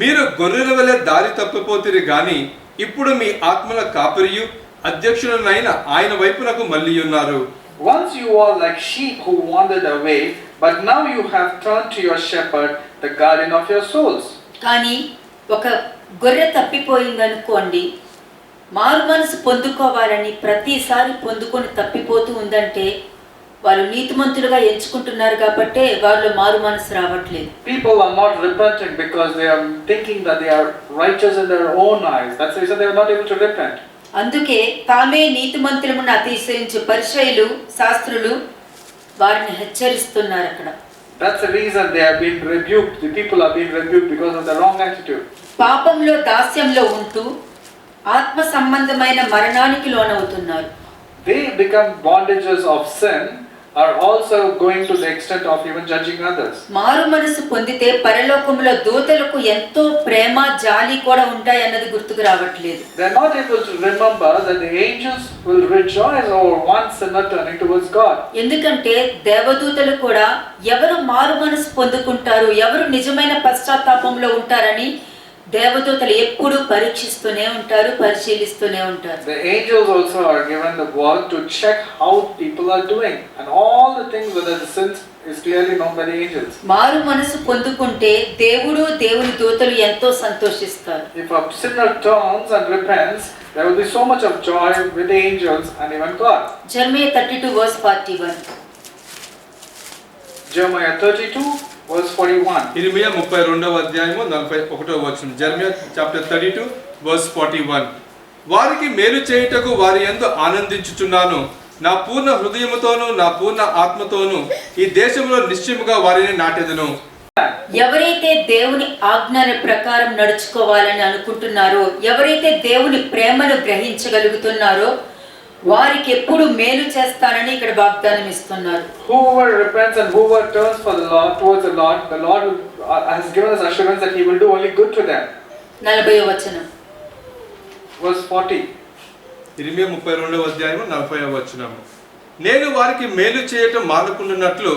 Speaker 3: మీరు గొర్రెల వలె దారి తప్పిపోతిరి గాని ఇప్పుడు మీ ఆత్మల కాపరియు అధ్యక్షుడనైన ఆయన వైపునకు మళ్ళీ ఉన్నారు.
Speaker 2: Once you were like sheep who wandered away, but now you have turned to your shepherd, the guardian of your souls.
Speaker 1: కానీ ఒక గొర్రె తప్పిపోయిందనుకోండి, మారు మనసు పొందుకోవాలని ప్రతిసారి పొందుకొని తప్పిపోతూ ఉందంటే వాళ్ళు నీతిమంతులుగా ఎంచుకుంటున్నారు కాబట్టే వాళ్ళు మారు మనసు రావట్లేదు.
Speaker 2: People are not repenting because they are thinking that they are righteous in their own eyes. That's the reason they are not able to repent.
Speaker 1: అందుకే తామే నీతిమంతులమును అతిశయించు పరిసయ్యులు శాస్త్రులు వారిని హెచ్చరిస్తున్నారు అక్కడ.
Speaker 2: That's the reason they have been rebuked. The people are being rebuked because of the wrong attitude.
Speaker 1: పాపంలో దాస్యంలో ఉంటూ ఆత్మ సంబంధమైన మరణానికి లోనవుతున్నారు.
Speaker 2: They become bondages of sin, are also going to the extent of even judging others.
Speaker 1: మారు మనసు పొందితే పరలోకంలో దూతలకు ఎంతో ప్రేమ జాలి కూడా ఉంటాయి అన్నది గుర్తుకు రావట్లేదు.
Speaker 2: They are not able to remember that the angels will rejoice over one sinner turning towards God.
Speaker 1: ఎందుకంటే దేవదూతలు కూడా ఎవరు మారు మనసు పొందుకుంటారు, ఎవరు నిజమైన పశ్చాత్తాపంలో ఉంటారని దేవదూతలు ఎప్పుడు పరీక్షిస్తూనే ఉంటారు, పరిశీలిస్తూనే ఉంటారు.
Speaker 2: The angels also are given the work to check how people are doing, and all the things whether the sins is clearly known by the angels.
Speaker 1: మారు మనసు పొందుకుంటే దేవుడు దేవుని దూతలు ఎంతో సంతోషిస్తారు.
Speaker 2: If a sinner turns and repents, there will be so much of joy with the angels and even God.
Speaker 1: Jeremiah 32:41
Speaker 2: Jeremiah 32 verse 41.
Speaker 3: ఇర్మియా 32వ అధ్యాయము 41వ వచనం. Jeremiah chapter 32 verse 41. వారికి మేలు చేయుటకు వారి యందు ఆనందించుచున్నాను, నా పూర్ణ హృదయముతోను నా పూర్ణ ఆత్మతోను ఈ దేశంలో నిశ్చయముగా వారిని నాటెదను.
Speaker 1: ఎవరైతే దేవుని ఆజ్ఞల ప్రకారం నడుచుకోవాలని అనుకుంటున్నారో, ఎవరైతే దేవుని ప్రేమను గ్రహించగలుగుతున్నారో వారికి ఎప్పుడు మేలు చేస్తానని ఇక్కడ వాగ్దానం ఇస్తున్నారు.
Speaker 2: Whoever repents and whoever turns for the Lord towards the Lord has given us assurance that He will do only good to them.
Speaker 1: 40వ వచనం.
Speaker 2: Verse 40.
Speaker 3: ఇర్మియా 32వ అధ్యాయం 40వ వచనం. నేను వారికి మేలు చేయటం మానకుండునట్లు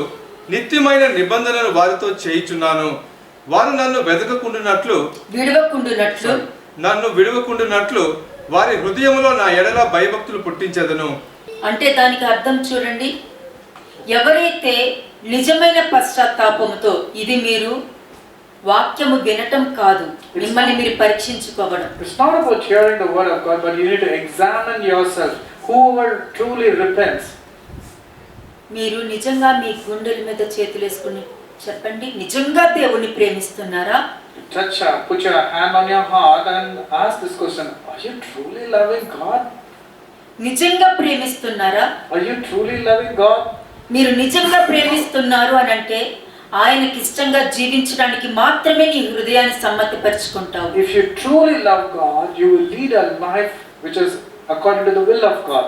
Speaker 3: నిత్యమైన నిబంధనను వారితో చేయుచున్నాను. వారు నన్ను విడవకుండునట్లు వారి హృదయములో నా ఎడల భయభక్తులు పుట్టించెదను.
Speaker 1: అంటే దానికి అర్థం చూడండి, ఎవరైతే నిజమైన పశ్చాత్తాపముతో, ఇది మీరు వాక్యము వినటం కాదు, మిమ్మల్ని మీరు పరీక్షించుకోవడం.
Speaker 2: It's not about hearing the word of God, but you need to examine yourself. Whoever truly repents.
Speaker 1: మీరు నిజంగా మీ గుండెల మీద చేతులు వేసుకుని చెప్పండి, నిజంగా దేవుణ్ణి ప్రేమిస్తున్నారా?
Speaker 2: Put your hand on your heart and ask this question: are you truly loving God?
Speaker 1: నిజంగా ప్రేమిస్తున్నారా?
Speaker 2: Are you truly loving God?
Speaker 1: మీరు నిజంగా ప్రేమిస్తున్నారు అని అంటే ఆయనకి ఇష్టంగా జీవించడానికి మాత్రమే నీ హృదయాన్ని సమ్మతిపరుచుకుంటావు.
Speaker 2: If you truly love God, you will lead a life which is according to the will of God.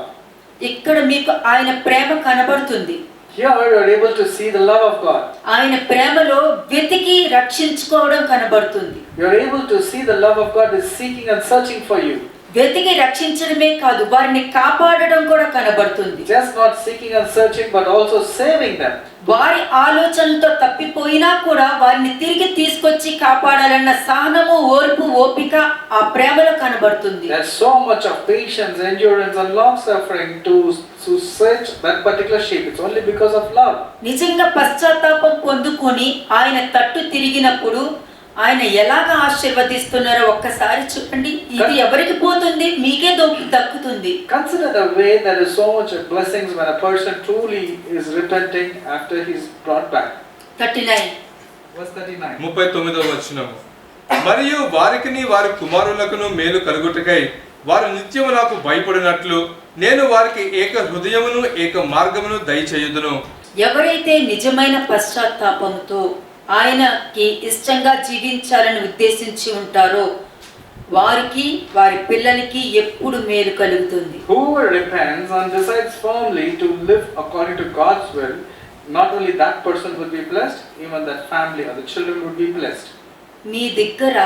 Speaker 1: ఇక్కడ మీకు ఆయన ప్రేమ కనబడుతుంది.
Speaker 2: Here you are able to see the love of God.
Speaker 1: ఆయన ప్రేమలో వెతికి రక్షించుకోవడం కనబడుతుంది.
Speaker 2: You are able to see the love of God is seeking and searching for you.
Speaker 1: వెతికి రక్షించడమే కాదు, వారిని కాపాడడం కూడా కనబడుతుంది.
Speaker 2: Just not seeking and searching, but also saving them.
Speaker 1: వారి ఆలోచనలతో తప్పిపోయినా కూడా వారిని తిరిగి తీసుకొచ్చి కాపాడాలన్న సహనము, ఓర్పు, ఓపిక ఆ ప్రేమలో కనబడుతుంది.
Speaker 2: There's so much of patience, endurance and long suffering to search that particular sheep. It's only because of love.
Speaker 1: నిజంగా పశ్చాత్తాపం పొందుకొని ఆయన తట్టు తిరిగినప్పుడు ఆయన ఎలాగ ఆశీర్వదిస్తున్నారో ఒక్కసారి చూడండి. ఇది ఎవరికి పోతుంది? మీకే దక్కుతుంది.
Speaker 2: Consider the way there is so much of blessings when a person truly is repenting after he is brought back.
Speaker 1: 39
Speaker 2: Verse 39.
Speaker 3: 39వ వచనం. మరియు వారికిని వారి కుమారులకును మేలు కలుగుటకై వారు నిత్యము నాకు భయపడినట్లు నేను వారికి ఏక హృదయమును ఏక మార్గమును దయచేయుదును.
Speaker 1: ఎవరైతే నిజమైన పశ్చాత్తాపంతో ఆయనకి ఇష్టంగా జీవించాలని ఉద్దేశించి ఉంటారో వారికి, వారి పిల్లలకి ఎప్పుడు మేలు కలుగుతుంది.
Speaker 2: Whoever repents and decides firmly to live according to God's will, not only that person will be blessed, even that family or the children would be blessed.
Speaker 1: మీ దగ్గర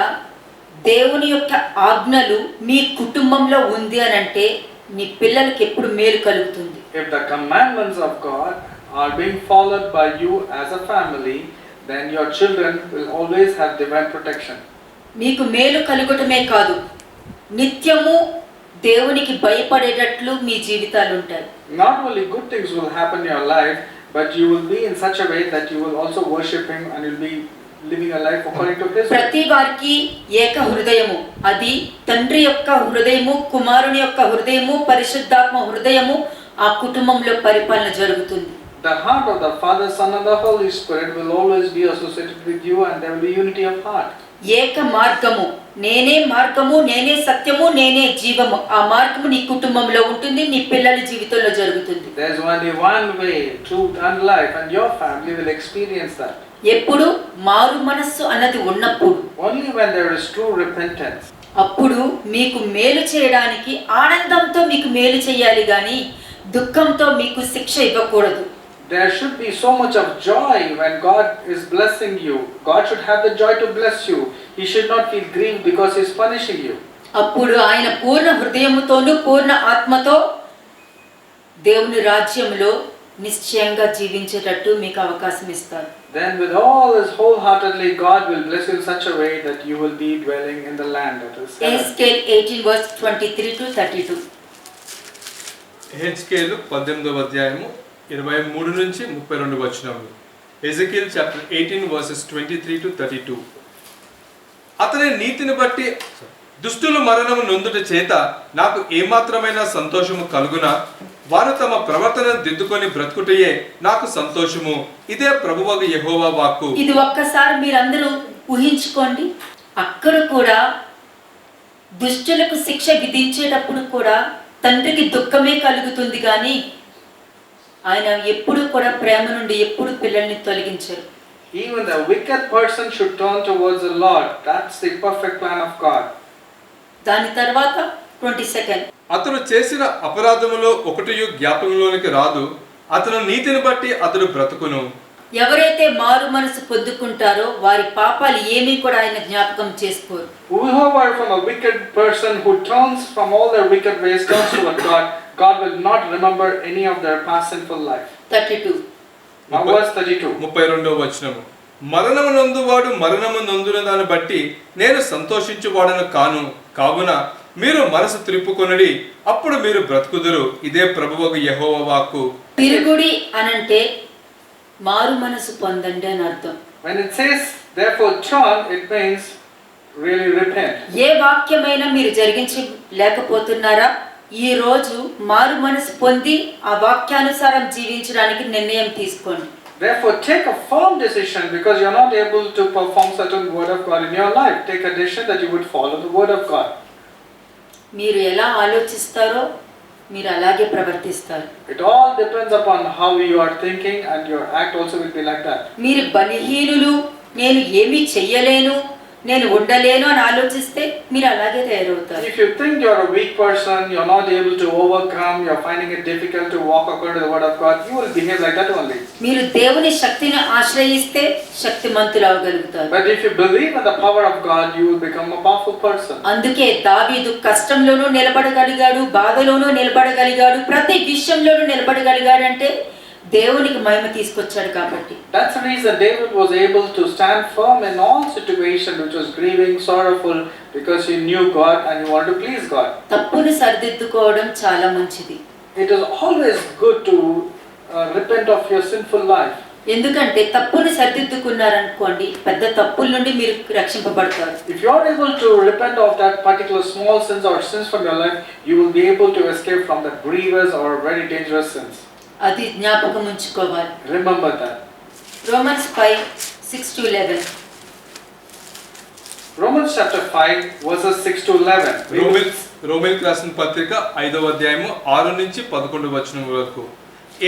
Speaker 1: దేవుని యొక్క ఆజ్ఞలు మీ కుటుంబంలో ఉంది అని అంటే మీ పిల్లలకి ఎప్పుడు మేలు కలుగుతుంది.
Speaker 2: If the commandments of God are being followed by you as a family, then your children will always have divine protection.
Speaker 1: మీకు మేలు కలుగటమే కాదు, నిత్యము దేవునికి భయపడేటట్లు మీ జీవితాలు ఉంటాయి.
Speaker 2: Not only good things will happen in your life, but you will be in such a way that you will also worship Him and you'll be living a life according to His will.
Speaker 1: ప్రతి వారికి ఏక హృదయము, అది తండ్రి యొక్క హృదయము, కుమారుని యొక్క హృదయము, పరిశుద్ధాత్మ హృదయము ఆ కుటుంబంలో పరిపాలన జరుగుతుంది.
Speaker 2: The heart of the Father, Son and the Holy Spirit will always be associated with you and there will be unity of heart.
Speaker 1: ఏక మార్గము, నేనే మార్గము, నేనే సత్యము, నేనే జీవము, ఆ మార్గము నీ కుటుంబంలో ఉంటుంది, నీ పిల్లల జీవితంలో జరుగుతుంది.
Speaker 2: There is only one way, truth and life, and your family will experience that.
Speaker 1: ఎప్పుడు మారు మనస్సు అన్నది ఉన్నప్పుడు,
Speaker 2: Only when there is true repentance.
Speaker 1: అప్పుడు మీకు మేలు చేయడానికి ఆనందంతో మీకు మేలు చేయాలి గాని దుఃఖంతో మీకు శిక్ష ఇవ్వకూడదు.
Speaker 2: There should be so much of joy when God is blessing you. God should have the joy to bless you. He should not feel grieved because He is punishing you.
Speaker 1: అప్పుడు ఆయన పూర్ణ హృదయముతోను పూర్ణ ఆత్మతో దేవుని రాజ్యంలో నిశ్చయంగా జీవించేటట్టు మీకు అవకాశం ఇస్తారు.
Speaker 2: Then with all His wholeheartedly, God will bless you in such a way that you will be dwelling in the land. That is
Speaker 1: Ezekiel 18 verse 23 to 32.
Speaker 3: Ezekiel 18వ అధ్యాయము 23 నుంచి 32 వచనములు. Ezekiel chapter 18 versus 23 to 32. అతని నీతిని బట్టి దుష్టులు మరణము నొందుట చేత నాకు ఏమాత్రమైన సంతోషము కలుగునా? వారు తమ ప్రవర్తనను దిద్దుకొని బ్రతుకుటయే నాకు సంతోషము. ఇదే ప్రభువగు యెహోవా వాక్కు.
Speaker 1: ఇది ఒక్కసారి మీరందరూ ఊహించుకోండి. అక్కడ కూడా దుష్టులకు శిక్ష విధించేటప్పుడు కూడా తండ్రికి దుఃఖమే కలుగుతుంది కానీ ఆయన ఎప్పుడు కూడా ప్రేమ నుండి ఎప్పుడు పిల్లల్ని తొలగించరు.
Speaker 2: even the wicked person should turn towards the Lord. That's the perfect plan of God.
Speaker 1: దాని తర్వాత 22
Speaker 3: అతడు చేసిన అపరాధములో ఒకటి జ్ఞాపకంలోనికి రాదు. అతను నీతిని బట్టి అతడు బ్రతుకును.
Speaker 1: ఎవరైతే మారు మనసు పొందుకుంటారో వారి పాపాలు ఏమీ కూడా ఆయన జ్ఞాపకం చేసుకోరు.
Speaker 2: Whoever from a wicked person who turns from all their wicked ways turns toward God, God will not remember any of their past sinful life.
Speaker 1: 32.
Speaker 2: Now verse 32.
Speaker 3: 32వ వచనము. మరణము నందువాడు మరణము నందున దాన్ని బట్టి నేను సంతోషించువాడను కాను, కావున మీరు మనసు త్రిప్పుకొనుడి, అప్పుడు మీరు బ్రతుకుదురు. ఇదే ప్రభువగు యెహోవా వాక్కు.
Speaker 1: తిరుగుడి అనంటే మారు మనసు పొందండి అని అర్థం.
Speaker 2: When it says therefore turn, it means really repent.
Speaker 1: ఏ వాక్యమైనా మీరు జరిగించలేకపోతున్నారా? ఈ రోజు మారు మనసు పొంది ఆ వాక్యానుసారం జీవించడానికి నిర్ణయం తీసుకోండి.
Speaker 2: Therefore take a firm decision, because you are not able to perform certain word of God in your life. Take a decision that you would follow the word of God.
Speaker 1: మీరు ఎలా ఆలోచిస్తారో మీరు అలాగే ప్రవర్తిస్తారు.
Speaker 2: It all depends upon how you are thinking, and your act also will be like that.
Speaker 1: మీరు బలహీనులు, నేను ఏమీ చెయ్యలేను, నేను ఉండలేను అని ఆలోచిస్తే మీరు అలాగే తయారవుతారు.
Speaker 2: If you think you are a weak person, you are not able to overcome, you are finding it difficult to walk according to the word of God, you will behave like that only.
Speaker 1: మీరు దేవుని శక్తిని ఆశ్రయిస్తే శక్తిమంతులు అవ్వగలుగుతారు.
Speaker 2: But if you believe in the power of God, you will become a powerful person.
Speaker 1: అందుకే దావీదు కష్టంలోనూ నిలబడగలిగాడు, బాధలోనూ నిలబడగలిగాడు, ప్రతి విషయంలోనూ నిలబడగలిగాడు అంటే దేవునికి మహిమ తీసుకొచ్చాడు కాబట్టి.
Speaker 2: That's the reason David was able to stand firm in all situations which was grieving, sorrowful, because he knew God and he wanted to please God.
Speaker 1: తప్పుని సరిదిద్దుకోవడం చాలా మంచిది.
Speaker 2: It is always good to repent of your sinful life.
Speaker 1: ఎందుకంటే తప్పుని సరిదిద్దుకున్నారనుకోండి, పెద్ద తప్పుల నుండి మీరు రక్షింపబడతారు.
Speaker 2: If you are able to repent of that particular small sins or sins from your life, you will be able to escape from the grievous or very dangerous sins.
Speaker 1: అది జ్ఞాపకం ఉంచుకోవాలి.
Speaker 2: Remember that.
Speaker 1: Romans 5:6-11.
Speaker 2: Romans chapter 5 verses 6 to 11.
Speaker 3: రోమీయులకు రాసిన పత్రిక 5వ అధ్యాయము 6 నుంచి 11 వచనం వరకు.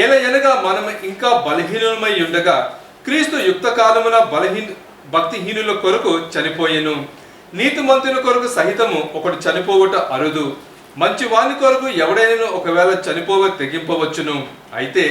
Speaker 3: ఏలయనగా మనం ఇంకా బలహీనులమై ఉండగా క్రీస్తు యుక్త కాలమున భక్తిహీనుల కొరకు చనిపోయెను. నీతిమంతుల కొరకు సహితము ఒకడు చనిపోవుట అరుదు. మంచి వాని కొరకు ఎవడైనా ఒకవేళ చనిపోవ తెగింపవచ్చును. అయితే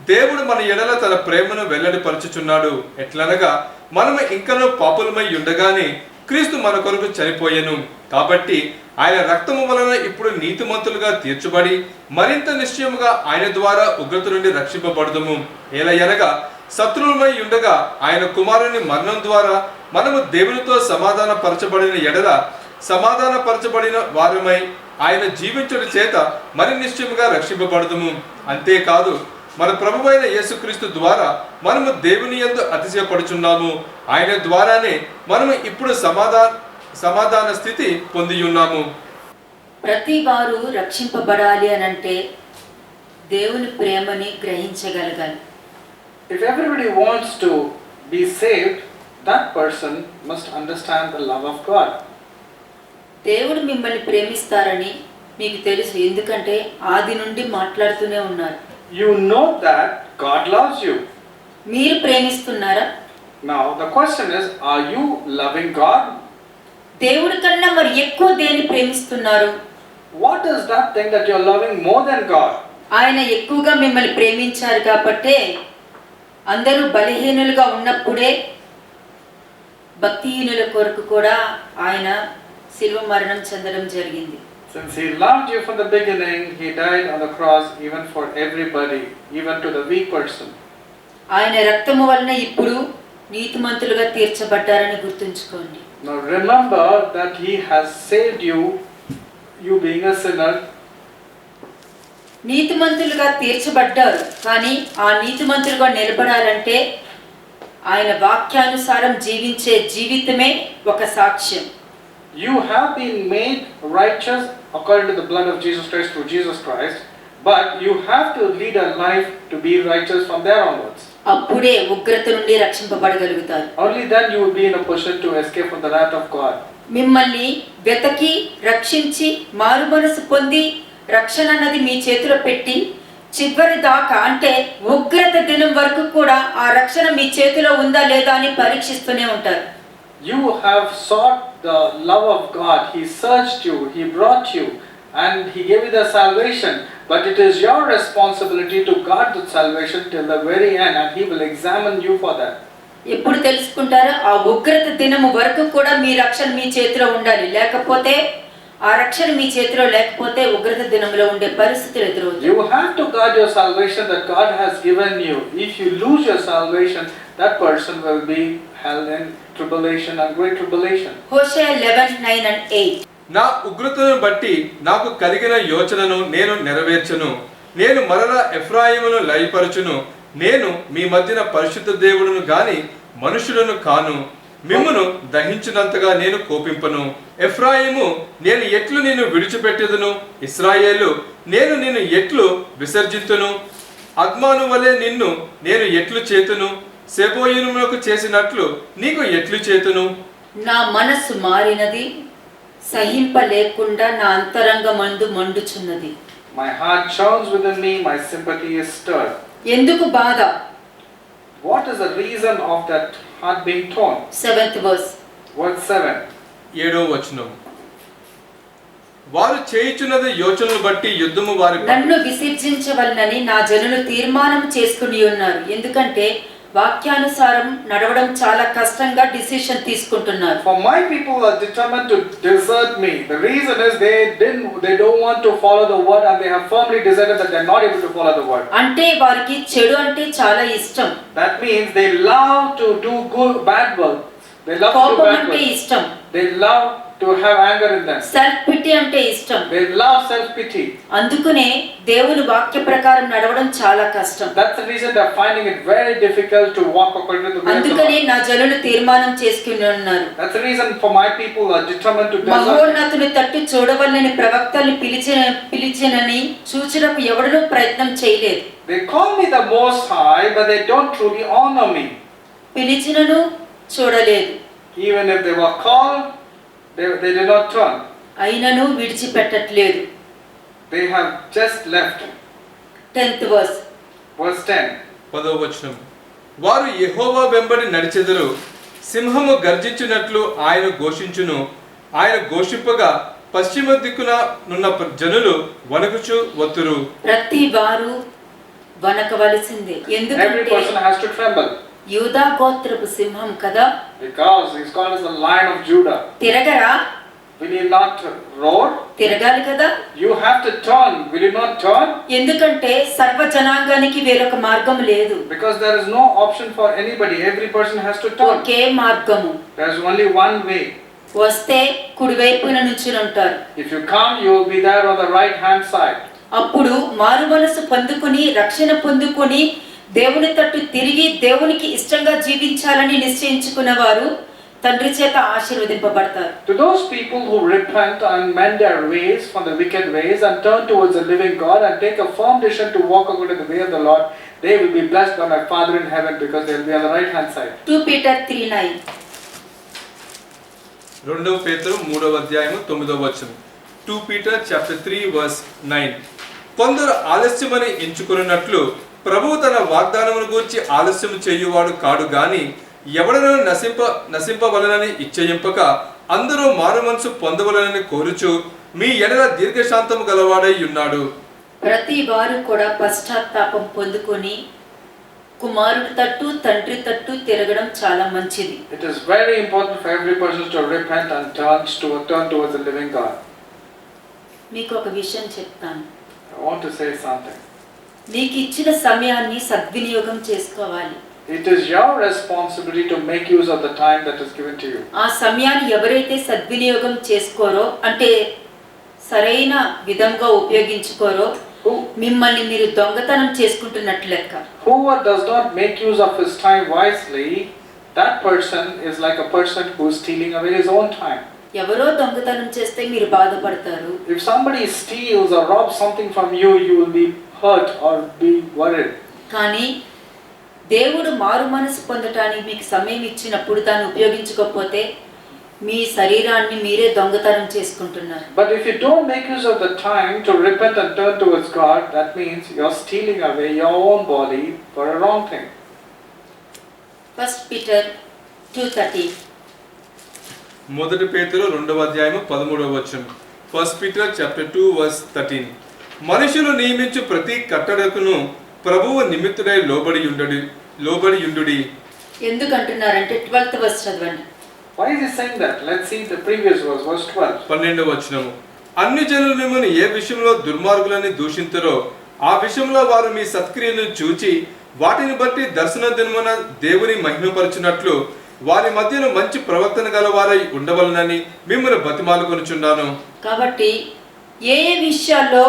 Speaker 3: దేవుడు మన ఎడల తన ప్రేమను వెల్లడిపరచుచున్నాడు. ఎట్లనగా మనము ఇంకనూ పాపులమై ఉండగానే క్రీస్తు మన కొరకు చనిపోయెను. కాబట్టి ఆయన రక్తము వలన ఇప్పుడు నీతిమంతులుగా తీర్చబడి మరింత నిశ్చయముగా ఆయన ద్వారా ఉగ్రత నుండి రక్షింపబడదుము. ఏలయనగా శత్రువులమై ఉండగా ఆయన కుమారుని మరణం ద్వారా మనము దేవునితో సమాధాన పరచబడిన ఎడల సమాధాన పరచబడిన వారమై ఆయన జీవించుట చేత మరి నిశ్చయముగా రక్షింపబడదుము. అంతేకాదు మన ప్రభువైన యేసుక్రీస్తు ద్వారా మనము దేవుని యందు అతిశయపడుచున్నాము. ఆయన ద్వారానే మనము ఇప్పుడు సమాధాన స్థితి పొంది ఉన్నాము.
Speaker 1: ప్రతి వారు రక్షింపబడాలి అనంటే దేవుని ప్రేమని గ్రహించగలగాలి.
Speaker 2: If everybody wants to be saved, that person must understand the love of God.
Speaker 1: దేవుడు మిమ్మల్ని ప్రేమిస్తారని మీకు తెలుసు, ఎందుకంటే ఆది నుండి మాట్లాడుతూనే ఉన్నారు.
Speaker 2: You know that God loves you.
Speaker 1: మీరు ప్రేమిస్తున్నారా?
Speaker 2: Now the question is, are you loving God?
Speaker 1: దేవుడి కన్నా మరి ఎక్కువ దేన్ని ప్రేమిస్తున్నారు?
Speaker 2: What is that thing that you are loving more than God?
Speaker 1: ఆయన ఎక్కువగా మిమ్మల్ని ప్రేమించారు కాబట్టే అందరూ బలహీనులుగా ఉన్నప్పుడే భక్తిహీనుల కొరకు కూడా ఆయన శిలువ మరణం చెందడం జరిగింది.
Speaker 2: Since he loved you from the beginning, he died on the cross even for everybody, even to the weak person.
Speaker 1: ఆయన రక్తము వలన ఇప్పుడు నీతిమంతులుగా తీర్చబడ్డారని గుర్తుంచుకోండి.
Speaker 2: Now remember that he has saved you, you being a sinner.
Speaker 1: నీతిమంతులుగా తీర్చబడ్డారు, కానీ ఆ నీతిమంతులుగా నిలబడాలంటే ఆయన వాక్యానుసారం జీవించే జీవితమే ఒక సాక్ష్యం.
Speaker 2: You have been made righteous according to the blood of Jesus Christ through Jesus Christ, but you have to lead a life to be righteous from there onwards.
Speaker 1: అప్పుడే ఉగ్రత నుండి రక్షింపబడగలుగుతారు.
Speaker 2: Only then you will be in a position to escape from the wrath of God.
Speaker 1: మిమ్మల్ని వెతకి రక్షించి మారు మనసు పొంది రక్షణ అన్నది మీ చేతిలో పెట్టి చివరి దాకా అంటే ఉగ్రత దినం వరకు కూడా ఆ రక్షణ మీ చేతిలో ఉందా లేదా అని పరీక్షిస్తూనే ఉంటారు.
Speaker 2: You have sought the love of God. He searched you. He brought you. and He gave you the salvation, but it is your responsibility to guard the salvation till the very end, and He will examine you for that.
Speaker 1: ఎప్పుడు తెలుసుకుంటారో ఆ ఉగ్రత దినము వరకు కూడా మీ రక్షణ మీ చేతిలో ఉండాలి. లేకపోతే ఆ రక్షణ మీ చేతిలో లేకపోతే ఉగ్రత దినములో ఉండే పరిస్థితులు ఎదురవుతాయి.
Speaker 2: You have to guard your salvation that God has given you. If you lose your salvation, that person will be held in tribulation and great tribulation.
Speaker 1: హోషేయ 11:9-8.
Speaker 3: నా ఉగ్రతను బట్టి నాకు కలిగిన యోచనను నేను నెరవేర్చును. నేను మరలా ఎఫ్రాయిమును లయపరచును. నేను మీ మధ్యన పరిశుద్ధ దేవుడును గాని మనుషులను కాను. మిమ్మును దహించినంతగా నేను కోపింపను. ఎఫ్రాయిము, నేను ఎట్లు నిన్ను విడిచిపెట్టెదను? ఇశ్రాయేలు, నేను నిన్ను ఎట్లు విసర్జింతును? అద్మాను వలె నిన్ను నేను ఎట్లు చేతును? సెబోయిములకు చేసినట్లు నీకు ఎట్లు చేతును?
Speaker 1: నా మనస్సు మారినది, సహింపలేకుండా నా అంతరంగమందు మండుచున్నది.
Speaker 2: My heart churns within me, my sympathy is stirred.
Speaker 1: ఎందుకు బాధ?
Speaker 2: What is the reason of that heart being torn?
Speaker 1: 7th verse.
Speaker 2: Verse 7.
Speaker 3: 7వ వచనం. వారు చేయుచున్నది యోచనను బట్టి యుద్ధము వారి
Speaker 1: నన్ను విసర్జించవలనని నా జనులు తీర్మానం చేసుకుని ఉన్నారు. ఎందుకంటే వాక్యానుసారం నడవడం చాలా కష్టంగా డిసిషన్ తీసుకుంటున్నారు.
Speaker 2: For my people are determined to desert me. The reason is they don't want to follow the word, and they have firmly decided that they are not able to follow the word.
Speaker 1: అంటే వారికి చెడు అంటే చాలా ఇష్టం.
Speaker 2: That means they love to do bad works. They love to do
Speaker 1: కోపం
Speaker 2: bad
Speaker 1: అంటే
Speaker 2: works.
Speaker 1: ఇష్టం.
Speaker 2: They love to have anger in them.
Speaker 1: Self PT అంటే ఇష్టం.
Speaker 2: They love self-pity.
Speaker 1: అందుకనే దేవుని వాక్య ప్రకారం నడవడం చాలా కష్టం.
Speaker 2: That's the reason they are finding it very difficult to walk according to the will of
Speaker 1: అందుకనే
Speaker 2: God.
Speaker 1: నా జనులు తీర్మానం చేసుకుని ఉన్నారు.
Speaker 2: That's the reason for my people are determined to desert me.
Speaker 1: మహోన్నతుని తట్టు చూడవలనని ప్రవక్తల్ని పిలిచినని చూచుటకు ఎవడనూ ప్రయత్నం చేయలేదు.
Speaker 2: They call me the Most High, but they don't truly honor me.
Speaker 1: పిలిచినను చూడలేదు.
Speaker 2: Even if they were called, they did not turn.
Speaker 1: అయినను విడిచిపెట్టట్లేదు.
Speaker 2: They have just left.
Speaker 1: 10th verse.
Speaker 2: Verse 10.
Speaker 3: 10వ వచనం. వారు యెహోవా వెంబడి నడిచెదరు. సింహము గర్జించినట్లు ఆయన ఘోషించును. ఆయన ఘోషింపగా పశ్చిమ దిక్కున నున్న జనులు వణకుచు వత్తురు.
Speaker 1: ప్రతి వారు వణకవలసిందే.
Speaker 2: Every
Speaker 1: ఎందుకంటే
Speaker 2: person has to tremble.
Speaker 1: యూదా గోత్రపు సింహం కదా.
Speaker 2: Because he's called as the Lion of Judah.
Speaker 1: తిరగరా?
Speaker 2: Will you not roar?
Speaker 1: తిరగాలి కదా.
Speaker 2: You have to turn. Will you not turn?
Speaker 1: ఎందుకంటే సర్వ జనాంగానికి వేరొక మార్గం లేదు.
Speaker 2: Because there is no option for anybody. Every person has to turn.
Speaker 1: ఒకే మార్గము.
Speaker 2: There is only one way.
Speaker 1: వస్తే కుడివైపున నుంచుని ఉంటారు.
Speaker 2: If you come, you will be there on the right hand side.
Speaker 1: అప్పుడు మారు మనసు పొందుకొని రక్షణ పొందుకొని దేవుని తట్టు తిరిగి దేవునికి ఇష్టంగా జీవించాలని నిశ్చయించుకున్న వారు తండ్రి చేత ఆశీర్వదింపబడతారు.
Speaker 2: To those people who repent and mend their ways from the wicked ways and turn towards the living God and take a firm decision to walk according to the way of the Lord, they will be blessed by my Father in heaven, because they will be on the right hand side.
Speaker 1: 2 Peter 3:9.
Speaker 3: 2 పేతురు 3వ అధ్యాయము 9వ వచనం. 2 Peter chapter 3 verse 9. కొందరు ఆలస్యమని ఎంచుకున్నట్లు ప్రభువు తన వాగ్దానమును గూర్చి ఆలస్యం చేయువాడు కాడు గాని ఎవడను నశింపవలనని ఇచ్చయింపక అందరూ మారుమనసు పొందవలనని కోరుచు మీ ఎడల దీర్ఘశాంతము గలవాడై ఉన్నాడు.
Speaker 1: ప్రతి వారు కూడా పశ్చాత్తాపం పొందుకొని కుమారుడి తట్టు తండ్రి తట్టు తిరగడం చాలా మంచిది.
Speaker 2: It is very important for every person to repent and turn towards the living God.
Speaker 1: మీకు ఒక విషయం చెప్తాను.
Speaker 2: I want to say something.
Speaker 1: నీకు ఇచ్చిన సమయాన్ని సద్వినియోగం చేసుకోవాలి.
Speaker 2: It is your responsibility to make use of the time that is given to you.
Speaker 1: ఆ సమయాన్ని ఎవరైతే సద్వినియోగం చేసుకోరో అంటే సరైన విధంగా ఉపయోగించుకోరో మిమ్మల్ని మీరు దొంగతనం చేసుకుంటున్నట్లు లెక్క.
Speaker 2: Whoever does not make use of his time wisely, that person is like a person who is stealing away his own time.
Speaker 1: ఎవరో దొంగతనం చేస్తే మీరు బాధపడతారు.
Speaker 2: If somebody steals or robs something from you, you will be hurt or be worried.
Speaker 1: కానీ దేవుడు మారు మనసు పొందటానికి మీకు సమయం ఇచ్చినప్పుడు దాన్ని ఉపయోగించకపోతే మీ శరీరాన్ని మీరే దొంగతనం చేసుకుంటున్నారు.
Speaker 2: But if you don't make use of the time to repent and turn towards God, that means you're stealing away your own body for a wrong thing.
Speaker 1: 1 Peter 2:13.
Speaker 3: 1 పేతురు 2వ అధ్యాయము 13వ వచనం. 1 Peter chapter 2 verse 13. మనుషులు నియమించు ప్రతి కట్టడకును ప్రభువు నిమిత్తుడై లోబడి యుండుడి.
Speaker 1: ఎందుకంటున్నారంటే 12th verse చదవండి.
Speaker 2: Why is he saying that? Let's see the previous verse, verse 12.
Speaker 3: 12వ వచనము. అన్ని జనులు మిమ్మల్ని ఏ విషయంలో దుర్మార్గులని దూషింతురో ఆ విషయంలో వారు మీ సత్క్రియలను చూచి వాటిని బట్టి దర్శన దినమున దేవుని మహిమపరచునట్లు వారి మధ్యలో మంచి ప్రవర్తన గల వారై ఉండవలనని మిమ్మల్ని బతిమాలుకొనుచున్నాను.
Speaker 1: కాబట్టి ఏ విషయాల్లో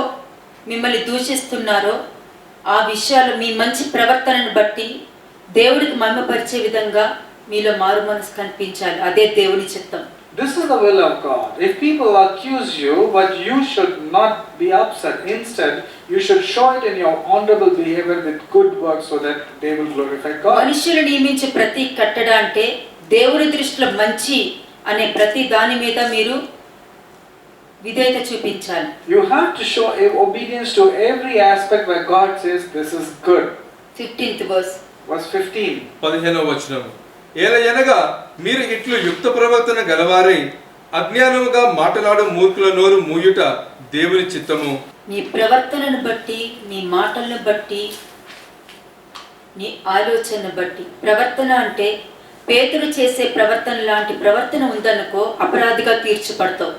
Speaker 1: మిమ్మల్ని దూషిస్తున్నారో ఆ విషయాలు మీ మంచి ప్రవర్తనను బట్టి దేవుడికి మహిమపరిచే విధంగా మీలో మారు మనసు కనిపించాలి. అదే దేవుని చిత్తం.
Speaker 2: This is the will of God. If people accuse you, but you should not be upset. Instead, you should show it in your honorable behavior with good works so that they will glorify God.
Speaker 1: మనుషులు నియమించే ప్రతి కట్టడ అంటే దేవుని దృష్టిలో మంచి అనే ప్రతి దాని మీద మీరు విధేయత చూపించాలి.
Speaker 2: You have to show obedience to every aspect where God says this is good.
Speaker 1: 15th verse.
Speaker 2: Verse 15.
Speaker 3: 15వ వచనము. ఏలయనగా మీరు ఇట్లు యుక్త ప్రవర్తన గలవారై అజ్ఞానముగా మాటలాడు మూర్ఖుల నోరు మూయుట దేవుని చిత్తము.
Speaker 1: నీ ప్రవర్తనను బట్టి, నీ మాటలను బట్టి, నీ ఆలోచనను బట్టి. ప్రవర్తన అంటే పేతురు చేసే ప్రవర్తన లాంటి ప్రవర్తన ఉందనుకో అపరాధిగా తీర్చబడతావు.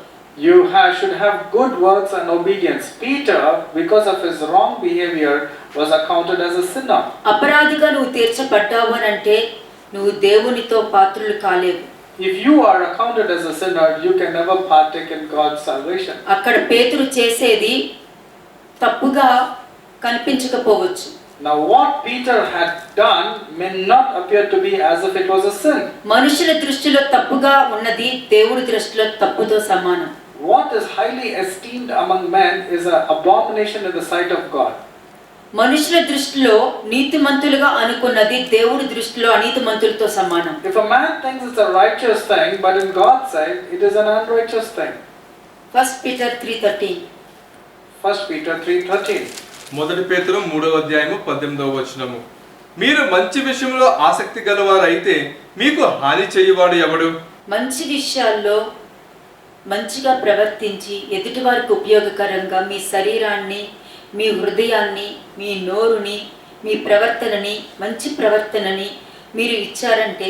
Speaker 2: You should have good works and obedience. Peter, because of his wrong behavior, was accounted as a sinner.
Speaker 1: అపరాధిగా నువ్వు తీర్చబడ్డావు అని అంటే నువ్వు దేవునితో పాత్రులు కాలేవు.
Speaker 2: If you are accounted as a sinner, you can never partake in God's salvation.
Speaker 1: అక్కడ పేతురు చేసేది తప్పుగా కనిపించకపోవచ్చు.
Speaker 2: Now what Peter had done may not appear to be as if it was a sin.
Speaker 1: మనుషుల దృష్టిలో తప్పుగా ఉన్నది దేవుడి దృష్టిలో తప్పుతో సమానం.
Speaker 2: What is highly esteemed among men is an abomination in the sight of God.
Speaker 1: మనుషుల దృష్టిలో నీతిమంతులుగా అనుకున్నది దేవుడి దృష్టిలో అనీతిమంతులతో సమానం.
Speaker 2: If a man thinks it's a righteous thing, but in God's sight it is an unrighteous thing.
Speaker 1: 1 Peter 3:13.
Speaker 2: 1 Peter 3:13.
Speaker 3: 1 పేతురు 3వ అధ్యాయము 18వ వచనము. మీరు మంచి విషయంలో ఆసక్తి గలవారైతే మీకు హాని చేయవాడు ఎవడు?
Speaker 1: మంచి విషయాల్లో మంచిగా ప్రవర్తించి ఎదుటివారికి ఉపయోగకరంగా మీ శరీరాన్ని, మీ హృదయాన్ని, మీ నోరుని, మీ ప్రవర్తనని, మంచి ప్రవర్తనని మీరు ఇచ్చారంటే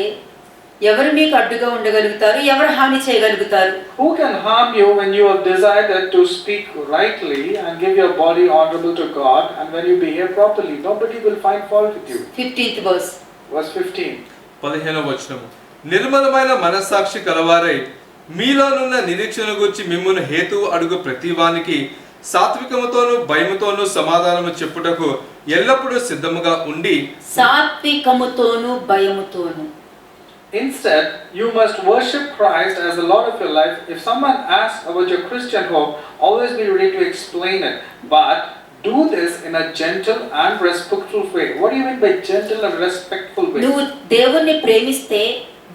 Speaker 1: ఎవరు మీకు అడ్డుగా ఉండగలుగుతారు? ఎవరు హాని చేయగలుగుతారు?
Speaker 2: Who can harm you when you have decided to speak rightly and give your body honorable to God, and when you behave properly? Nobody will find fault with you.
Speaker 1: 15th verse.
Speaker 2: Verse 15.
Speaker 3: 15వ వచనము. నిర్మలమైన మనస్సాక్షి కలవారై మీలోనున్న నిరీక్షణ గురించి మిమ్మును హేతువు అడుగు ప్రతివానికి సాత్వికముతోను భయముతోను సమాధానము చెప్పుటకు ఎల్లప్పుడూ సిద్ధముగా ఉండి.
Speaker 1: సాత్వికముతోను భయముతోను.
Speaker 2: Instead, you must worship Christ as the Lord of your life. If someone asks about your Christian hope, always be ready to explain it. But do this in a gentle and respectful way. What do you mean by gentle and respectful way?
Speaker 1: నువ్వు దేవుణ్ణి ప్రేమిస్తే,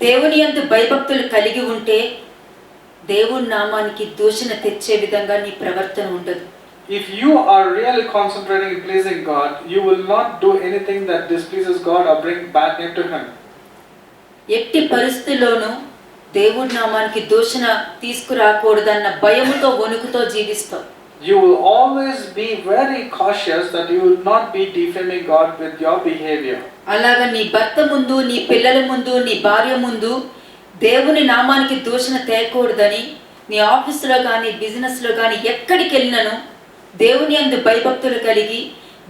Speaker 1: దేవుని యందు భయభక్తులు కలిగి ఉంటే దేవుని నామానికి దూషణ తెచ్చే విధంగా నీ ప్రవర్తన ఉండదు.
Speaker 2: If you are really concentrating in pleasing God, you will not do anything that displeases God or bring bad name to Him.
Speaker 1: ఎట్టి పరిస్థితుల్లోనూ దేవుడి నామానికి దూషణ తీసుకురాకూడదన్న భయముతో వణుకుతో జీవిస్తావు.
Speaker 2: You will always be very cautious that you will not be defaming God with your behavior.
Speaker 1: అలాగా నీ భర్త ముందు, నీ పిల్లల ముందు, నీ భార్య ముందు దేవుని నామానికి దూషణ తేయకూడదని నీ ఆఫీసులో కానీ, బిజినెస్లో కానీ ఎక్కడికి వెళ్ళినను దేవుని యందు భయభక్తులు కలిగి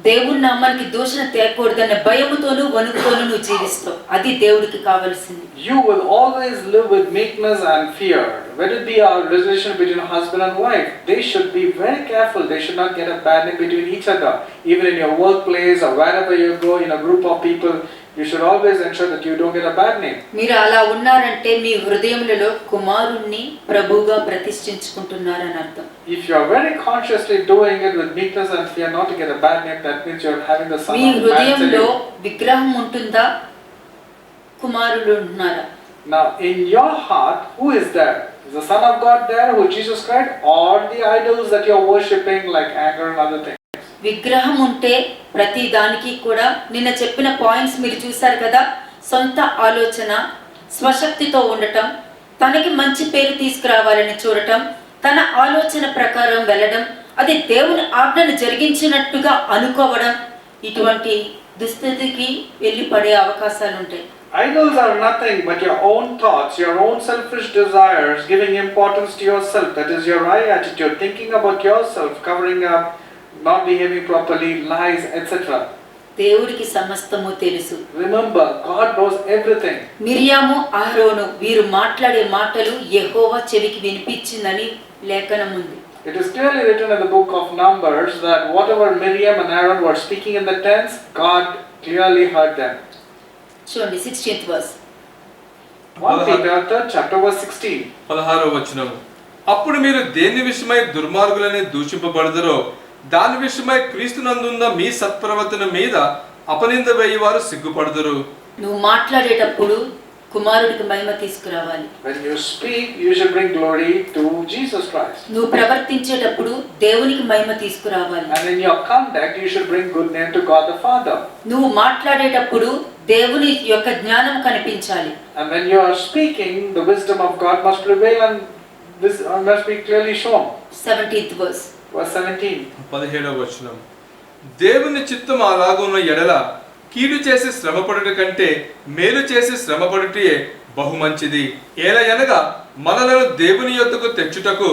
Speaker 1: దేవుని నామానికి దూషణ తేయకూడదన్న భయముతోనూ వణుకుతోనూ నువ్వు జీవిస్తావు. అది దేవుడికి కావాల్సింది.
Speaker 2: You will always live with meekness and fear. When it be a relation between a husband and wife, they should be very careful. They should not get a bad name between each other. Even in your workplace or wherever you go in a group of people, you should always ensure that you don't get a bad name.
Speaker 1: మీరు అలా ఉన్నారంటే మీ హృదయములలో కుమారుణ్ణి ప్రభువుగా ప్రతిష్ఠించుకుంటున్నారని అర్థం.
Speaker 2: If you are very consciously doing it with meekness and fear not to get a bad name, that means you are having the son
Speaker 1: me
Speaker 2: of man.
Speaker 1: హృదయంలో విగ్రహం ఉంటుందా, కుమారులు ఉంటున్నారా?
Speaker 2: Now in your heart, who is there? Is the Son of God there, who Jesus Christ, or the idols that you are worshipping like anger and other things?
Speaker 1: విగ్రహం ఉంటే ప్రతి దానికి కూడా నిన్న చెప్పిన పాయింట్స్ మీరు చూసారు కదా. సొంత ఆలోచన, స్వశక్తితో ఉండటం, తనకి మంచి పేరు తీసుకురావాలని చూడటం, తన ఆలోచన ప్రకారం వెళ్ళడం, అది దేవుని ఆజ్ఞను జరిగించినట్టుగా అనుకోవడం, ఇటువంటి దుస్థితికి వెళ్ళి పడే అవకాశాలు ఉంటాయి.
Speaker 2: Idols are nothing but your own thoughts, your own selfish desires, giving importance to yourself. That is your I attitude, thinking about yourself, covering up, not behaving properly, lies, etc.
Speaker 1: దేవుడికి సమస్తము తెలుసు.
Speaker 2: Remember, God knows everything.
Speaker 1: Miriam, అహరోను వీరు మాట్లాడే మాటలు యెహోవా చెవికి వినిపించిందని లేఖనం ఉంది.
Speaker 2: It is clearly written in the book of Numbers that whatever Miriam and Aaron were speaking in the tents, God clearly heard them.
Speaker 1: చూడండి 16th verse.
Speaker 2: 1 Peter 3rd chapter verse 16.
Speaker 3: 16వ వచనము. అప్పుడు మీరు దేని విషయమై దుర్మార్గులని దూషింపబడదరో దాని విషయమై క్రీస్తునందున్న మీ సత్ప్రవర్తన మీద అపనింద వేయవారు సిగ్గుపడదురు.
Speaker 1: నువ్వు మాట్లాడేటప్పుడు కుమారుడికి మహిమ తీసుకురావాలి.
Speaker 2: When you speak, you should bring glory to Jesus Christ.
Speaker 1: నువ్వు ప్రవర్తించేటప్పుడు దేవునికి మహిమ తీసుకురావాలి.
Speaker 2: And in your conduct, you should bring good name to God the Father.
Speaker 1: నువ్వు మాట్లాడేటప్పుడు దేవుని యొక్క జ్ఞానం కనిపించాలి.
Speaker 2: And when you are speaking, the wisdom of God must prevail and this must be clearly shown.
Speaker 1: 17th verse.
Speaker 2: Verse 17.
Speaker 3: 17వ వచనం. దేవుని చిత్తం అలాగున్న ఎడల కీడు చేసి శ్రమపడుట కంటే మేలు చేసి శ్రమపడుటే బహుమంచిది. ఏలయనగా మనలను దేవుని యొద్దకు తెచ్చుటకు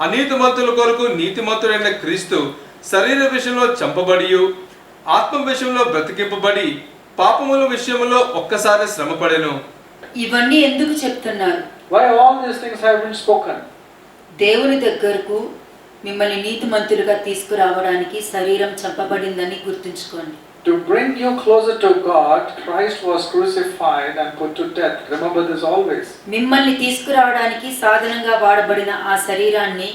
Speaker 3: అనీతిమంతుల కొరకు నీతిమంతుడైన క్రీస్తు శరీర విషయంలో చంపబడియు ఆత్మ విషయంలో బ్రతికింపబడి పాపముల విషయంలో ఒక్కసారి శ్రమపడెను.
Speaker 1: ఇవన్నీ ఎందుకు చెప్తున్నారు?
Speaker 2: Why all these things have been spoken?
Speaker 1: దేవుని దగ్గరకు మిమ్మల్ని నీతిమంతులుగా తీసుకురావడానికి శరీరం చంపబడిందని గుర్తుంచుకోండి.
Speaker 2: To bring you closer to God, Christ was crucified and put to death. Remember this always.
Speaker 1: మిమ్మల్ని తీసుకురావడానికి సాధనంగా వాడబడిన ఆ శరీరాన్ని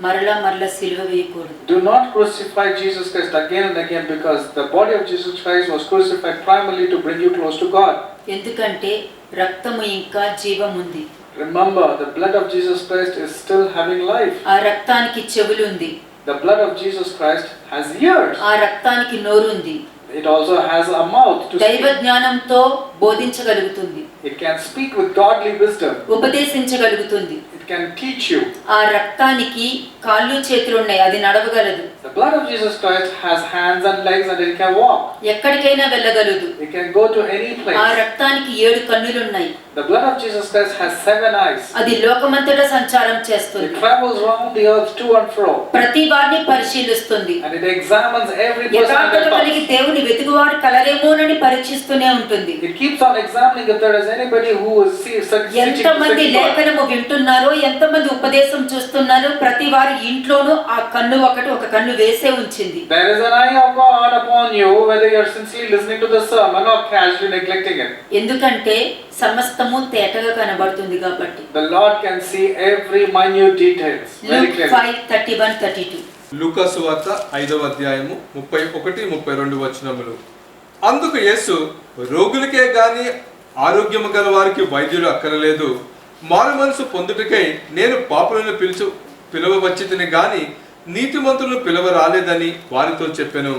Speaker 1: మరలా సిలువ వేయకూడదు.
Speaker 2: Do not crucify Jesus Christ again and again, because the body of Jesus Christ was crucified primarily to bring you close to God.
Speaker 1: ఎందుకంటే రక్తము ఇంకా జీవం ఉంది.
Speaker 2: Remember, the blood of Jesus Christ is still having life.
Speaker 1: ఆ రక్తానికి చెవులు ఉంది.
Speaker 2: The blood of Jesus Christ has ears.
Speaker 1: ఆ రక్తానికి నోరు ఉంది.
Speaker 2: It also has a mouth to
Speaker 1: దైవ
Speaker 2: speak.
Speaker 1: జ్ఞానంతో బోధించగలుగుతుంది.
Speaker 2: It can speak with godly wisdom.
Speaker 1: ఉపదేశించగలుగుతుంది.
Speaker 2: It can teach you.
Speaker 1: ఆ రక్తానికి కాళ్ళు చేతులు ఉన్నాయి, అది నడవగలదు.
Speaker 2: The blood of Jesus Christ has hands and legs and it can walk.
Speaker 1: ఎక్కడికైనా వెళ్ళగలదు.
Speaker 2: It can go to any
Speaker 1: ఆ
Speaker 2: place.
Speaker 1: రక్తానికి 7 కన్నులు ఉన్నాయి.
Speaker 2: The blood of Jesus Christ has 7 eyes.
Speaker 1: అది లోకమంతటా సంచారం
Speaker 2: It
Speaker 1: చేస్తుంది.
Speaker 2: travels around the earth to and fro.
Speaker 1: ప్రతి వారిని పరిశీలిస్తుంది.
Speaker 2: And it examines every person and
Speaker 1: యథార్థత
Speaker 2: their
Speaker 1: కలిగి
Speaker 2: thoughts.
Speaker 1: దేవుని వెతుకువాడు కలరేమోనని పరీక్షిస్తూనే ఉంటుంది.
Speaker 2: It keeps on examining if there is anybody who is searching to
Speaker 1: ఎంతమంది
Speaker 2: seek God.
Speaker 1: లేఖనము వింటున్నారో, ఎంతమంది ఉపదేశం చూస్తున్నారో, ప్రతి వారి ఇంట్లోనూ ఆ కన్ను ఒక కన్ను వేసే ఉంచింది.
Speaker 2: There is an eye of God upon you, whether you are sincerely listening to the sermon or casually neglecting it.
Speaker 1: ఎందుకంటే సమస్తము తేటగా కనబడుతుంది కాబట్టి.
Speaker 2: The Lord can see every minute details very
Speaker 1: Luke
Speaker 2: clearly.
Speaker 1: 5:31-32.
Speaker 3: లూకా సువార్త 5వ అధ్యాయము 31-32 వచనములు. అందుకు యేసు, రోగులకే గాని ఆరోగ్యము గల వారికి వైద్యులు అక్కరలేదు, మారు మనసు పొందుటకై నేను పాపులను పిలువవచ్చితిని గాని నీతిమంతులను పిలువ రాలేదని వారితో చెప్పెను.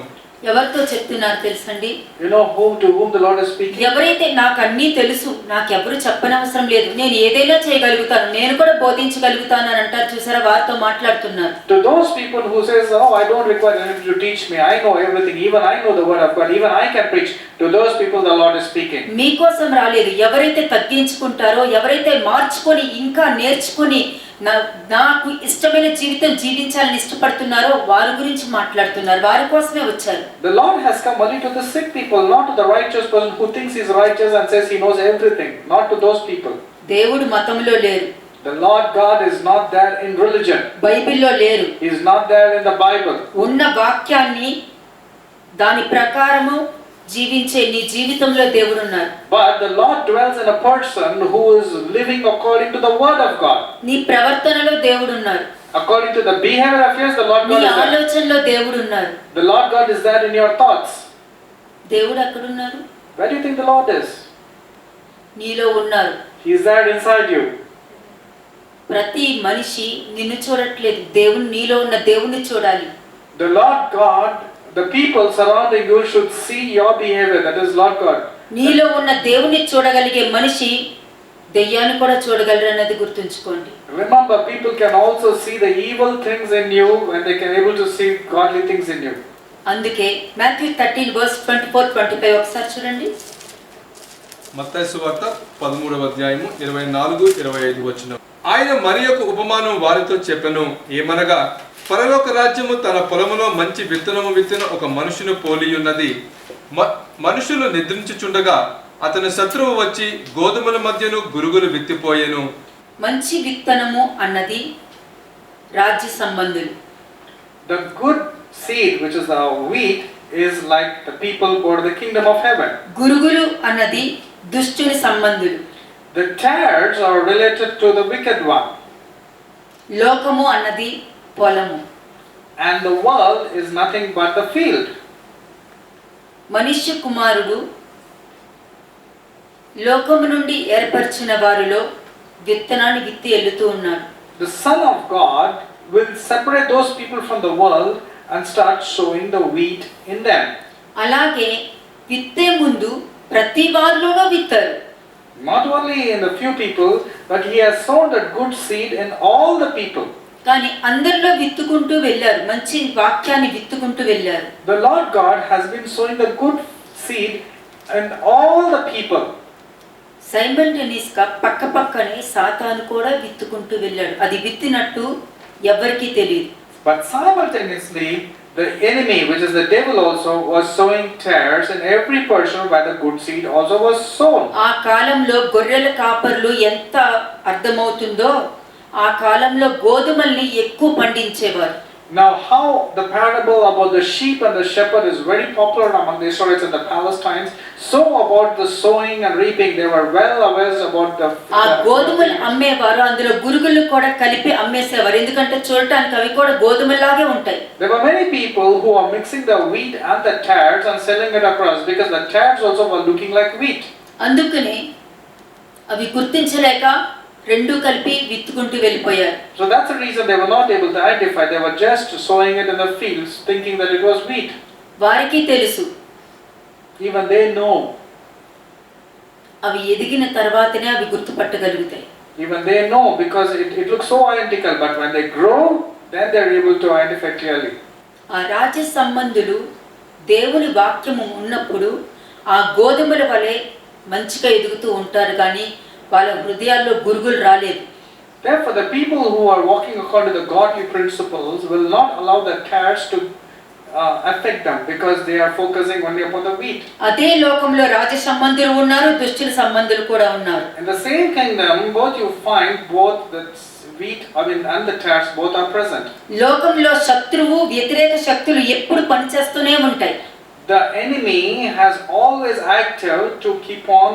Speaker 1: ఎవరితో చెప్తున్నారు తెలుసండి?
Speaker 2: You know to whom the Lord is speaking?
Speaker 1: ఎవరైతే నాకు అన్నీ తెలుసు, నాకెవరు చెప్పనవసరం లేదు, నేను ఏదైనా చేయగలుగుతాను, నేను కూడా బోధించగలుగుతాను అని అంటారు చూసారా, వారితో మాట్లాడుతున్నారు.
Speaker 2: To those people who says, "Oh, I don't require anyone to teach me. I know everything. Even I know the word of God. Even I can preach." To those people the Lord is speaking.
Speaker 1: మీకోసం రాలేదు. ఎవరైతే తగ్గించుకుంటారో, ఎవరైతే మార్చుకొని ఇంకా నేర్చుకొని నాకు ఇష్టమైన జీవితం జీవించాలని ఇష్టపడుతున్నారో వారి గురించి మాట్లాడుతున్నారు. వారి కోసమే వచ్చారు.
Speaker 2: The Lord has come only to the sick people, not to the righteous person who thinks he is righteous and says he knows everything. Not to those people.
Speaker 1: దేవుడు మతంలో లేరు.
Speaker 2: The Lord God is not there in religion.
Speaker 1: బైబిల్లో లేరు.
Speaker 2: He is not there in the Bible.
Speaker 1: ఉన్న వాక్యాన్ని దాని ప్రకారము జీవించే నీ జీవితంలో దేవుడు ఉన్నారు.
Speaker 2: But the Lord dwells in a person who is living according to the word of God.
Speaker 1: నీ ప్రవర్తనలో దేవుడు ఉన్నారు.
Speaker 2: According to the behavior of yours, the Lord God
Speaker 1: నీ
Speaker 2: is there.
Speaker 1: ఆలోచనలో దేవుడు ఉన్నారు.
Speaker 2: The Lord God is there in your thoughts.
Speaker 1: దేవుడు ఎక్కడ ఉన్నారు?
Speaker 2: Where do you think the Lord is?
Speaker 1: నీలో ఉన్నారు.
Speaker 2: He is there inside you.
Speaker 1: ప్రతి మనిషి నిన్ను చూడట్లేదు, దేవుని నీలో ఉన్న దేవుణ్ణి చూడాలి.
Speaker 2: The Lord God, the people surrounding you should see your behavior. That is Lord God.
Speaker 1: నీలో ఉన్న దేవుణ్ణి చూడగలిగే మనిషి దెయ్యాన్ని కూడా చూడగలరు అన్నది గుర్తుంచుకోండి.
Speaker 2: Remember, people can also see the evil things in you when they can able to see godly things in you.
Speaker 1: అందుకే మాథ్యూ 13:24-25 ఒకసారి చూడండి.
Speaker 3: మత్తయి సువార్త 13వ అధ్యాయము 24-25 వచనం. ఆయన మరి యొక్క ఉపమానం వారితో చెప్పెను, ఏమనగా పరలోక రాజ్యము తన పొలములో మంచి విత్తనము విత్తిన ఒక మనుషుని పోలియున్నది. మనుషులు నిద్రించుచుండగా అతని శత్రువు వచ్చి గోధుమల మధ్యను గురుగులు విత్తిపోయెను.
Speaker 1: మంచి విత్తనము అన్నది రాజ్య సంబంధులు.
Speaker 2: The good seed, which is the wheat, is like the people who are the kingdom of heaven.
Speaker 1: గురుగులు అన్నది దుష్టుని సంబంధులు.
Speaker 2: The tares are related to the wicked one.
Speaker 1: లోకము అన్నది పొలము.
Speaker 2: And the world is nothing but the field.
Speaker 1: మనుష్య కుమారుడు లోకము నుండి ఏర్పరిచిన వారిలో విత్తనాన్ని విత్తి ఎల్లుతూ ఉన్నాడు.
Speaker 2: The Son of God will separate those people from the world and start sowing the wheat in them.
Speaker 1: అలాగే విత్తే ముందు ప్రతి వారిలోనూ విత్తారు.
Speaker 2: Not only in the few people, but he has sown that good seed in all the people.
Speaker 1: కానీ అందరిలో విత్తుకుంటూ వెళ్ళారు, మంచి వాక్యాన్ని విత్తుకుంటూ వెళ్ళారు.
Speaker 2: The Lord God has been sowing the good seed in all the people.
Speaker 1: Simultaneous గా పక్క పక్కనే సాతాను కూడా విత్తుకుంటూ వెళ్ళాడు. అది విత్తినట్టు ఎవరికీ తెలియదు.
Speaker 2: But simultaneously, the enemy, which is the devil, also was sowing tares in every person where the good seed also was sown.
Speaker 1: ఆ కాలంలో గొర్రెల కాపర్లు ఎంత అర్థమవుతుందో ఆ కాలంలో గోధుమల్ని ఎక్కువ పండించేవారు.
Speaker 2: Now, how the parable about the sheep and the shepherd is very popular among the Israelites in the Palestines. So about the sowing and reaping, they were well aware about the.
Speaker 1: ఆ గోధుమలు అమ్మేవారు, అందులో గురుగులు కూడా కలిపి అమ్మేసేవారు. ఎందుకంటే చూడటానికి అవి కూడా గోధుమలాగే ఉంటాయి.
Speaker 2: There were many people who are mixing the wheat and the tares and selling it across, because the tares also were looking like wheat.
Speaker 1: అందుకనే అవి గుర్తించలేక రెండు కలిపి విత్తుకుంటూ వెళ్ళిపోయారు.
Speaker 2: So that's the reason they were not able to identify. They were just sowing it in the fields, thinking that it was wheat.
Speaker 1: వారికి తెలుసు,
Speaker 2: Even they know.
Speaker 1: అవి ఎదిగిన తర్వాతనే అవి గుర్తుపట్టగలుగుతాయి.
Speaker 2: Even they know, because it looks so identical. But when they grow, then they're able to identify clearly.
Speaker 1: ఆ రాజ్య సంబంధులు దేవుని వాక్యము ఉన్నప్పుడు ఆ గోధుమల వలె మంచిగా ఎదుగుతూ ఉంటారు, కానీ వాళ్ళ హృదయాల్లో గురుగులు రాలేదు.
Speaker 2: Therefore, the people who are walking according to the godly principles will not allow the tares to affect them, because they are focusing only upon the wheat.
Speaker 1: అదే లోకంలో రాజ్య సంబంధులు ఉన్నారు, దుష్టుల సంబంధులు కూడా ఉన్నారు.
Speaker 2: In the same kingdom, both you find both the wheat, and the tares, both are present.
Speaker 1: లోకంలో శత్రువు వ్యతిరేక శక్తులు ఎప్పుడు పనిచేస్తూనే ఉంటాయి.
Speaker 2: The enemy has always active to keep on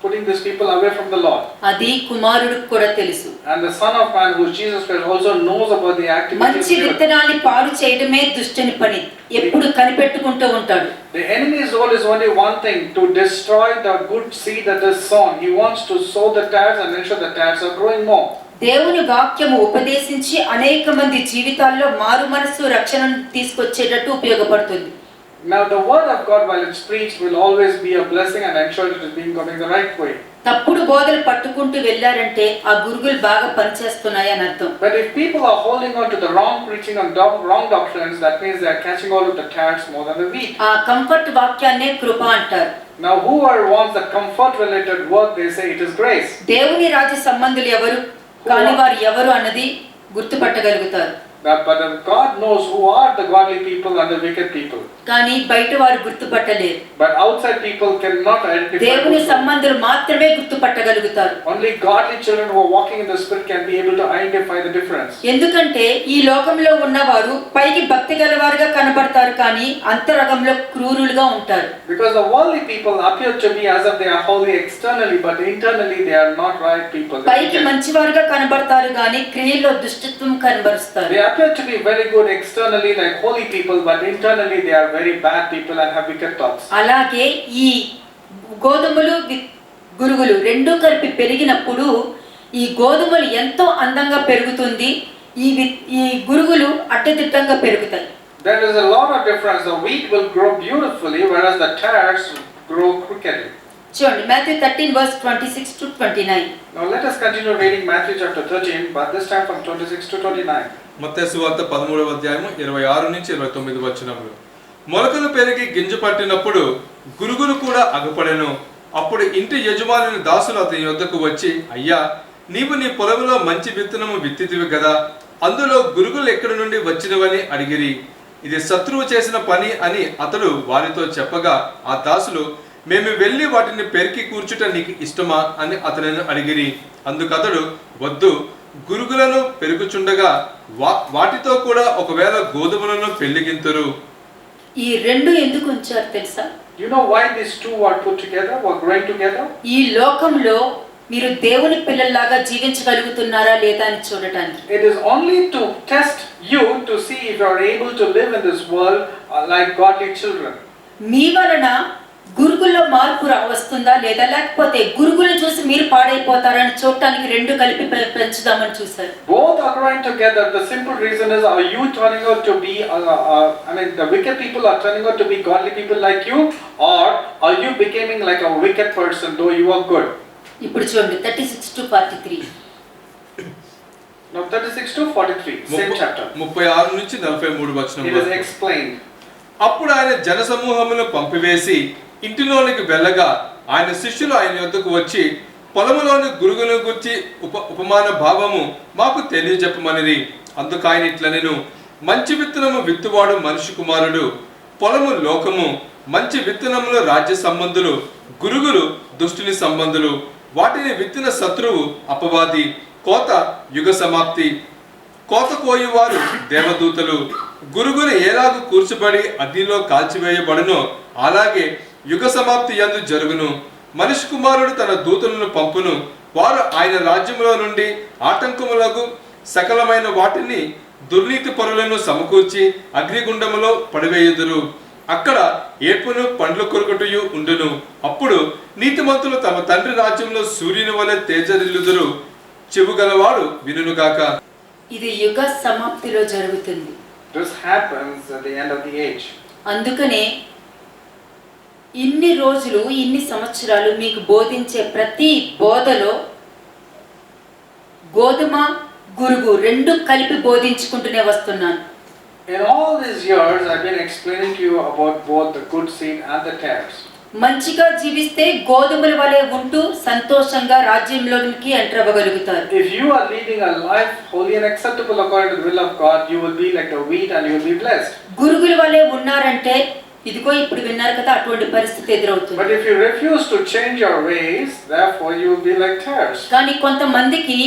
Speaker 2: putting these people away from the Lord.
Speaker 1: అది కుమారుడికి కూడా తెలుసు.
Speaker 2: And the Son of Man, who is Jesus Christ, also knows about the activities.
Speaker 1: మంచి విత్తనాన్ని పాడు చేయడమే దుష్టుని పని. ఎప్పుడు కనిపెట్టుకుంటూ ఉంటాడు.
Speaker 2: The enemy's role is only one thing: to destroy the good seed that is sown. He wants to sow the tares and ensure the tares are growing more.
Speaker 1: దేవుని వాక్యము ఉపదేశించి అనేక మంది జీవితాల్లో మారు మనసు రక్షణను తీసుకొచ్చేటట్టు ఉపయోగపడుతుంది.
Speaker 2: Now the word of God, while it's preached, will always be a blessing and ensure it is being going the right way.
Speaker 1: తప్పుడు బోధలు పట్టుకుంటూ వెళ్ళారంటే ఆ గురుగులు బాగా పనిచేస్తున్నాయి అని అర్థం.
Speaker 2: But if people are holding on to the wrong preaching and wrong doctrines, that means they are catching all of the tares more than the wheat.
Speaker 1: ఆ కంఫర్ట్ వాక్యాన్నే కృప అంటారు.
Speaker 2: Now whoever wants the comfort related work, they say it is grace.
Speaker 1: దేవుని రాజ్య సంబంధులు ఎవరు, కాని వారు ఎవరు అన్నది గుర్తుపట్టగలుగుతారు.
Speaker 2: But God knows who are the godly people and the wicked people.
Speaker 1: కానీ బయట వారు గుర్తుపట్టలేరు.
Speaker 2: But outside people cannot identify.
Speaker 1: దేవుని సంబంధులు మాత్రమే గుర్తుపట్టగలుగుతారు.
Speaker 2: Only godly children who are walking in the spirit can be able to identify the difference.
Speaker 1: ఎందుకంటే ఈ లోకంలో ఉన్నవారు పైకి భక్తి గలవారుగా కనబడతారు, కానీ అంతరంగంలో క్రూరులుగా ఉంటారు.
Speaker 2: Because the worldly people appear to be as if they are holy externally, but internally they are not right people.
Speaker 1: పైకి మంచివారుగా కనబడతారు, కానీ క్రియల్లో దుష్టత్వం కనబరుస్తారు.
Speaker 2: They appear to be very good externally, like holy people, but internally they are very bad people and have wicked thoughts.
Speaker 1: అలాగే ఈ గోధుమలు గురుగులు రెండూ కలిపి పెరిగినప్పుడు ఈ గోధుమలు ఎంతో అందంగా పెరుగుతుంది, ఈ గురుగులు అడ్డదిడ్డంగా పెరుగుతాయి.
Speaker 2: There is a lot of difference. The wheat will grow beautifully, whereas the tares grow crookedly.
Speaker 1: చూడండి Matthew 13 verse 26 to 29.
Speaker 2: Now let us continue reading Matthew chapter 13, but this time from 26 to 29.
Speaker 3: మత్తయి సువార్త 13వ అధ్యాయము 26 నుంచి 29 వచనములు. మొలకలు పెరిగి గింజ పట్టినప్పుడు గురుగులు కూడా అగుపడెను. అప్పుడు ఇంటి యజమానుని దాసులు అతని యొద్దకు వచ్చి, అయ్యా, నీవు నీ పొలంలో మంచి విత్తనము విత్తితివి కదా, అందులో గురుగులు ఎక్కడి నుండి వచ్చినవని అడిగిరి. ఇది శత్రువు చేసిన పని అని అతడు వారితో చెప్పగా, ఆ దాసులు, మేము వెళ్ళి వాటిని పెరికి కూర్చుట నీకు ఇష్టమా అని అతనిని అడిగిరి. అందుకతడు, వద్దు, గురుగులను పెరుగుచుండగా వాటితో కూడా ఒకవేళ గోధుమలను పెళ్లిగింతురు.
Speaker 1: ఈ రెండు ఎందుకు ఉంచారు తెలుసా?
Speaker 2: You know why these two were put together, were growing together?
Speaker 1: ఈ లోకంలో మీరు దేవుని పిల్లల్లాగా జీవించగలుగుతున్నారా లేదా అని చూడటానికి.
Speaker 2: It is only to test you to see if you are able to live in this world like godly children.
Speaker 1: మీ వలన గురుగుల్లో మార్పు వస్తుందా లేదా, లేకపోతే గురుగులను చూసి మీరు పాడైపోతారని చూడటానికి రెండు కలిపి పెంచుదామని చూశారు.
Speaker 2: Both are growing together. The simple reason is, are you turning out to be the wicked people are turning out to be godly people like you, or are you becoming like a wicked person though you are good?
Speaker 1: ఇప్పుడు చూడండి 36 to 43.
Speaker 2: Now 36 to 43, same chapter.
Speaker 3: 36 నుంచి 43 వచనం.
Speaker 2: It is explained.
Speaker 3: అప్పుడు ఆయన జనసమూహమును పంపివేసి ఇంటిలోనికి వెళ్ళగా ఆయన శిష్యులు ఆయన యొద్దకు వచ్చి, పొలములోని గురుగులను గురించి ఉపమాన భావము మాకు తెలియజెప్పమనిరి. అందుకు ఆయన ఇట్లనెను, మంచి విత్తనము విత్తువాడు మనిషి కుమారుడు, పొలము లోకము, మంచి విత్తనములు రాజ్య సంబంధులు, గురుగులు దుష్టుని సంబంధులు. వాటిని విత్తిన శత్రువు అపవాది. కోత యుగ సమాప్తి. కోత కోయువారు దేవదూతలు. గురుగులు ఏలాగు కూర్చబడి అగ్నిలో కాల్చివేయబడునో అలాగే యుగ సమాప్తి యందు జరుగును. మనిషి కుమారుడు తన దూతలను పంపును. వారు ఆయన రాజ్యములో నుండి ఆటంకములకు సకలమైన వాటిని దుర్నీతి పరులను సమకూర్చి అగ్నిగుండములో పడివేయుదురు. అక్కడ ఏర్పును పండ్లు కొరుకుటయు ఉండును. అప్పుడు నీతిమంతులు తమ తండ్రి రాజ్యంలో సూర్యుని వలె తేజరిల్లుదురు. చెవుగలవాడు వినుగాక.
Speaker 1: ఇది యుగ సమాప్తిలో జరుగుతుంది.
Speaker 2: This happens at the end of the age.
Speaker 1: అందుకనే ఇన్ని రోజులు ఇన్ని సంవత్సరాలు మీకు బోధించే ప్రతి బోధలో గోధుమ గురుగు రెండు కలిపి బోధించుకుంటూనే వస్తున్నాను.
Speaker 2: In all these years I've been explaining to you about both the good seed and the tares.
Speaker 1: మంచిగా జీవిస్తే గోధుమల వలె ఉంటూ సంతోషంగా రాజ్యంలోనికి enter అవ్వగలుగుతారు.
Speaker 2: If you are leading a life holy and acceptable according to the will of God, you will be like the wheat and you will be blessed.
Speaker 1: గురుగుల వలె ఉన్నారంటే ఇదిగో ఇప్పుడు విన్నారు కదా, అటువంటి పరిస్థితి ఎదురవుతుంది.
Speaker 2: But if you refuse to change your ways, therefore you will be like tares.
Speaker 1: కానీ కొంతమందికి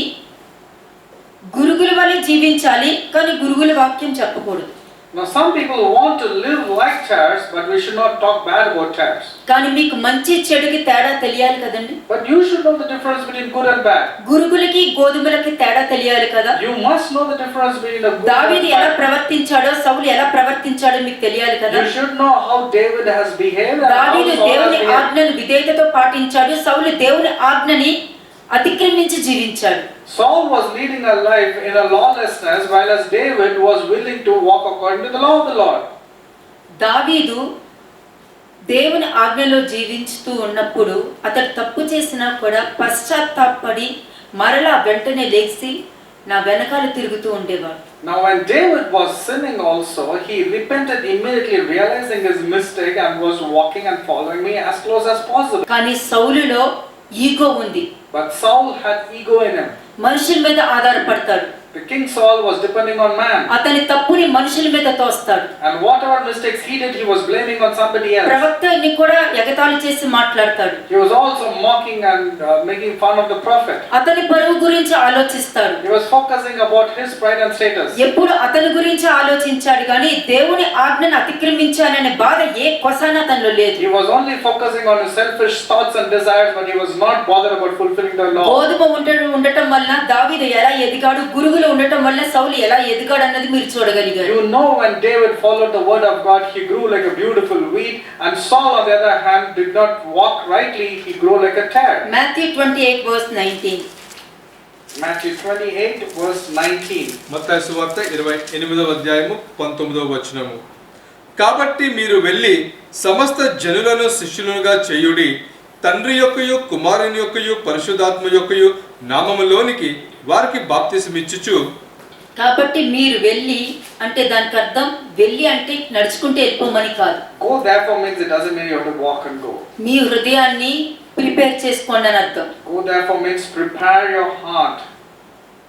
Speaker 1: గురుగుల వలె జీవించాలి, కానీ గురుగుల వాక్యం చెప్పకూడదు.
Speaker 2: Now some people want to live like tares, but we should not talk bad about tares.
Speaker 1: కానీ మీకు మంచి చెడుకి తేడా తెలియాలి కదండి.
Speaker 2: But you should know the difference between good and bad.
Speaker 1: గురుగులకి గోధుమలకి తేడా తెలియాలి కదా.
Speaker 2: You must know the difference between the good
Speaker 1: దావీదు
Speaker 2: and
Speaker 1: ఎలా
Speaker 2: bad.
Speaker 1: ప్రవర్తించాడో, సౌలు ఎలా ప్రవర్తించాడో మీకు తెలియాలి కదా.
Speaker 2: You should know how David has behaved and how
Speaker 1: దావీదు
Speaker 2: Saul has
Speaker 1: దేవుని
Speaker 2: behaved.
Speaker 1: ఆజ్ఞను విధేయతతో పాటించాడు, సౌలు దేవుని ఆజ్ఞని అతిక్రమించి జీవించాడు.
Speaker 2: Saul was leading a life in a lawlessness, while David was willing to walk according to the law of the Lord.
Speaker 1: దావీదు దేవుని ఆజ్ఞలో జీవించుతూ ఉన్నప్పుడు అతడు తప్పు చేసినా కూడా పశ్చాత్తాపడి మరలా వెంటనే లేచి నా వెనకాల తిరుగుతూ ఉండేవాడు.
Speaker 2: Now when David was sinning also, he repented immediately, realizing his mistake, and was walking and following me as close as possible.
Speaker 1: కానీ సౌలులో ఈగో ఉంది.
Speaker 2: But Saul had ego in him.
Speaker 1: మనుషుల మీద ఆధారపడతాడు.
Speaker 2: The king Saul was depending on man.
Speaker 1: అతని తప్పుని మనుషుల మీద తోస్తాడు.
Speaker 2: And whatever mistakes he did, he was blaming on somebody else.
Speaker 1: ప్రవక్తని కూడా ఎగతాళి చేసి మాట్లాడతాడు.
Speaker 2: He was also mocking and making fun of the prophet.
Speaker 1: అతని పరువు గురించి ఆలోచిస్తాడు.
Speaker 2: He was focusing about his pride and status.
Speaker 1: ఎప్పుడు అతని గురించి ఆలోచించాడు కానీ దేవుని ఆజ్ఞను అతిక్రమించాననే బాధ ఏ కొసాన తనలో లేదు.
Speaker 2: He was only focusing on his selfish thoughts and desires, but he was not bothered about fulfilling the law.
Speaker 1: గోధుమ ఉండటం వల్ల దావీదు ఎలా ఎదిగాడు, గురుగులు ఉండటం వల్ల సౌలు ఎలా ఎదిగాడు అన్నది మీరు చూడగలిగారు.
Speaker 2: You know, when David followed the word of God, he grew like a beautiful wheat, and Saul on the other hand did not walk rightly, he grew like a tare.
Speaker 1: Matthew 28 verse 19.
Speaker 2: Matthew 28 verse 19.
Speaker 3: మత్తయి సువార్త 28వ అధ్యాయము 19వ వచనము. కాబట్టి మీరు వెళ్ళి సమస్త జనులను శిష్యులుగా చేయుడి, తండ్రి యొక్కయు కుమారుని యొక్కయు పరిశుద్ధాత్మ యొక్కయు నామములోనికి వారికి బాప్తిసమిచ్చుచు.
Speaker 1: కాబట్టి మీరు వెళ్ళి అంటే దానికి అర్థం వెళ్ళి అంటే నడుచుకుంటూ వెళ్ళిపోమని కాదు.
Speaker 2: Go therefore means it doesn't mean you have to walk and go.
Speaker 1: మీ హృదయాన్ని ప్రిపేర్ చేసుకోండి అని అర్థం.
Speaker 2: Go therefore means prepare your heart.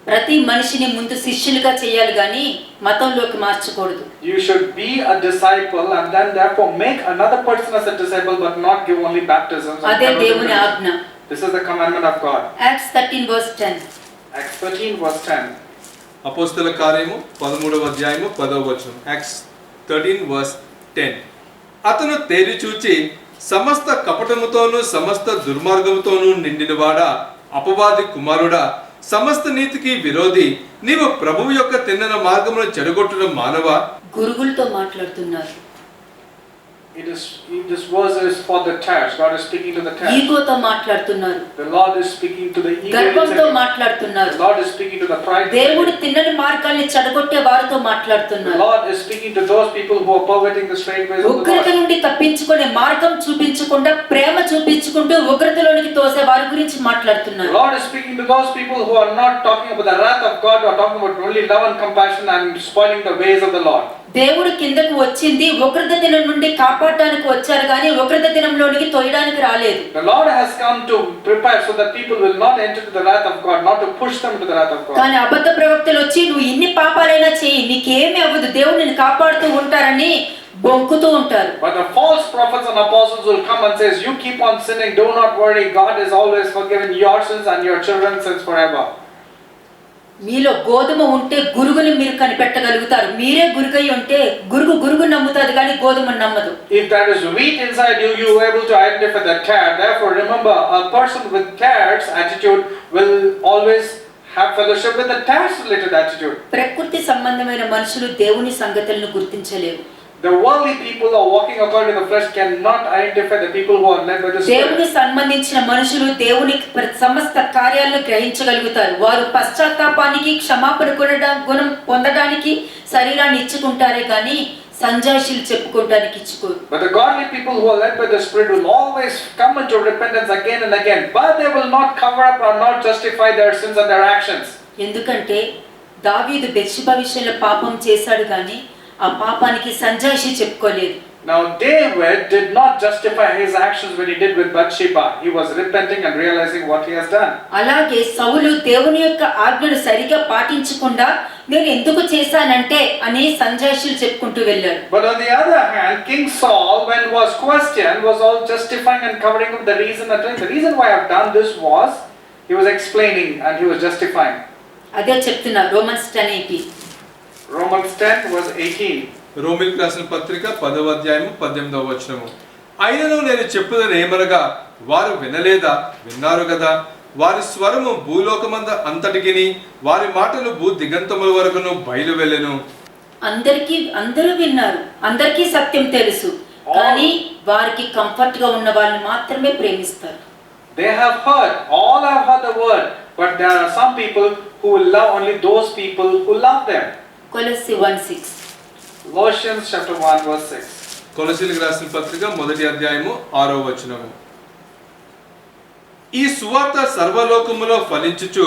Speaker 1: ప్రతి మనిషిని ముందు శిష్యులుగా చేయాలి కానీ మతంలోకి మార్చకూడదు.
Speaker 2: You should be a disciple and then therefore make another person as a disciple but not give only baptisms.
Speaker 1: అదే దేవుని ఆజ్ఞ.
Speaker 2: This is the commandment of God.
Speaker 1: Acts 13 verse 10.
Speaker 2: Acts 13 verse 10.
Speaker 3: అపోస్తల కార్యము 13వ అధ్యాయము 10వ వచనం. Acts 13 verse 10. అతను తేరి చూచి సమస్త కపటముతోనూ సమస్త దుర్మార్గముతోనూ నిండినవాడా, అపవాది కుమారుడా, సమస్త నీతికి విరోధి, నీవు ప్రభువు యొక్క తిన్నన మార్గమును చెడగొట్టడం మానవా.
Speaker 1: గురుగులతో మాట్లాడుతున్నారు.
Speaker 2: This verse is for the tares. God is speaking to the tares.
Speaker 1: ఈగోతో మాట్లాడుతున్నారు.
Speaker 2: The Lord is speaking to the ego.
Speaker 1: గర్వంతో మాట్లాడుతున్నారు.
Speaker 2: The Lord is speaking to the pride.
Speaker 1: దేవుడు తిన్నని మార్గాల్ని చెడగొట్టే వారితో
Speaker 2: The
Speaker 1: మాట్లాడుతున్నారు.
Speaker 2: Lord is speaking to those people who are perverting the straight ways of the
Speaker 1: ఉగ్రత
Speaker 2: Lord.
Speaker 1: నుండి తప్పించుకునే మార్గం చూపించకుండా ప్రేమ చూపించుకుంటూ ఉగ్రతలోనికి తోసే వారి గురించి
Speaker 2: The
Speaker 1: మాట్లాడుతున్నారు.
Speaker 2: Lord is speaking to those people who are not talking about the wrath of God, who are talking about only love and compassion and spoiling the ways of the Lord.
Speaker 1: దేవుడు కిందకు వచ్చింది ఉగ్రత దినం నుండి కాపాడటానికి వచ్చారు కానీ ఉగ్రత దినంలోనికి తోయడానికి రాలేదు.
Speaker 2: The Lord has come to prepare so that people will not enter to the wrath of God, not to push them to the wrath of God.
Speaker 1: కానీ అబద్ధ ప్రవక్తలు వచ్చి నువ్వు ఇన్ని పాపాలైనా చేయి నీకేమీ అవ్వదు దేవుడు నిన్ను కాపాడుతూ ఉంటారని బొంకుతూ ఉంటారు.
Speaker 2: But the false prophets and apostles will come and says, you keep on sinning, do not worry, God is always forgiven your sins and your children's sins forever.
Speaker 1: మీలో గోధుమ ఉంటే గురుగుని మీరు కనిపెట్టగలుగుతారు. మీరే గురుగై ఉంటే గురుగు నమ్ముతాది కానీ గోధుమ నమ్మదు.
Speaker 2: If there is wheat inside you, you are able to identify the tare. Therefore, remember, a person with tares attitude will always have fellowship with the tares related attitude.
Speaker 1: ప్రకృతి సంబంధమైన మనుషులు దేవుని సంగతులను గుర్తించలేరు.
Speaker 2: The worldly people who are walking according to the flesh cannot identify the people who are led by the Spirit.
Speaker 1: దేవుని సంబంధించిన మనుషులు దేవుని సమస్త కార్యాలను గ్రహించగలుగుతారు. వారు పశ్చాత్తాపానికి క్షమాపణ గుణం పొందడానికి శరీరాన్ని ఇచ్చుకుంటారే కానీ సంజాషులు చెప్పుకోవడానికి ఇచ్చుకోరు.
Speaker 2: But the godly people who are led by the Spirit will always come into repentance again and again, but they will not cover up or not justify their sins and their actions.
Speaker 1: ఎందుకంటే దావీదు Bathsheba విషయంలో పాపం చేశాడు కానీ ఆ పాపానికి సంజాయిషి చెప్పుకోలేదు.
Speaker 2: Now David did not justify his actions when he did with Bathsheba. He was repenting and realizing what he has done.
Speaker 1: అలాగే సౌలు దేవుని యొక్క ఆజ్ఞను సరిగా పాటించకుండా నేను ఎందుకు చేశానంటే అని సంజాయిషులు చెప్పుకుంటూ వెళ్ళాడు.
Speaker 2: But on the other hand, King Saul, when was questioned, was all justifying and covering up the reason. The reason why I have done this was he was explaining and he was justifying.
Speaker 1: అదే చెప్తున్నా Romans 10:18.
Speaker 2: Romans 10 verse 18.
Speaker 3: రోమిలకు రాసిన పత్రిక 10వ అధ్యాయము 18వ వచనము. అయినను నేను చెప్పుదని ఏమనగా వారు వినలేదా, విన్నారు కదా, వారి స్వరము భూలోకమంద అంతటికిని వారి మాటలు భూ దిగంతముల వరకును బయలు వెళ్ళెను.
Speaker 1: అందరూ విన్నారు, అందరికీ సత్యం తెలుసు, కానీ వారికి కంఫర్ట్ గా ఉన్న వాళ్ళని మాత్రమే ప్రేమిస్తారు.
Speaker 2: They have heard, all have heard the word, but there are some people who will love only those people who love them.
Speaker 1: కొలస్సీ 1:6.
Speaker 2: Colossians chapter 1 verse 6.
Speaker 3: కొలసీలకు రాసిన పత్రిక 1వ అధ్యాయము 6వ వచనము. ఈ సువార్త సర్వలోకములో ఫలించుచు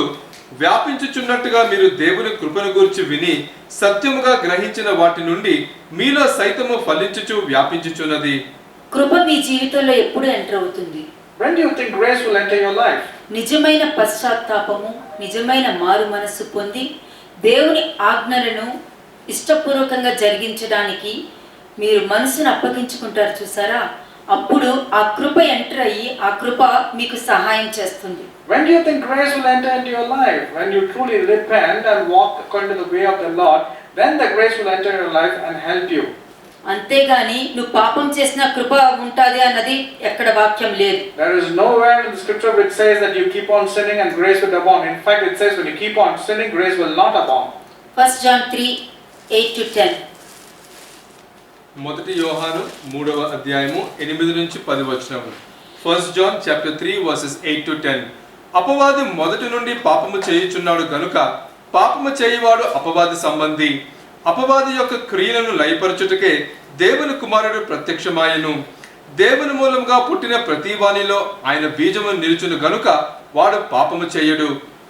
Speaker 3: వ్యాపించుచున్నట్టుగా మీరు దేవుని కృపను గురించి విని సత్యముగా గ్రహించిన వాటి నుండి మీలో సైతము ఫలించుచు వ్యాపించుచున్నది.
Speaker 1: కృప మీ జీవితంలో ఎప్పుడు ఎంటర్ అవుతుంది?
Speaker 2: When do you think grace will enter your life?
Speaker 1: నిజమైన పశ్చాత్తాపము, నిజమైన మారు మనస్సు పొంది దేవుని ఆజ్ఞలను ఇష్టపూర్వకంగా జరిగించడానికి మీరు మనసును అప్పగించుకుంటారు చూసారా, అప్పుడు ఆ కృప ఎంటర్ అయ్యి ఆ కృప మీకు సహాయం చేస్తుంది.
Speaker 2: When do you think grace will enter into your life? When you truly repent and walk according to the way of the Lord, then the grace will enter your life and help you.
Speaker 1: అంతేగాని నువ్వు పాపం చేసిన కృప ఉంటుంది అన్నది ఎక్కడ వాక్యం లేదు.
Speaker 2: There is nowhere in the scripture which says that you keep on sinning and grace will abound. In fact, it says when you keep on sinning, grace will not abound.
Speaker 1: 1 John 3:8-10.
Speaker 3: మొదటి యోహాను 3వ అధ్యాయము 8 నుంచి 10 వచనములు. 1 John chapter 3 verses 8-10. అపవాది మొదటి నుండి పాపము చేయుచున్నాడు గనుక పాపము చేయువాడు అపవాది సంబంధి. అపవాది యొక్క క్రియలను లయపరచుటకే దేవుని కుమారుడు ప్రత్యక్షమాయెను. దేవుని మూలముగా పుట్టిన ప్రతి వానిలో ఆయన బీజము నిలుచును గనుక వాడు పాపము చేయడు.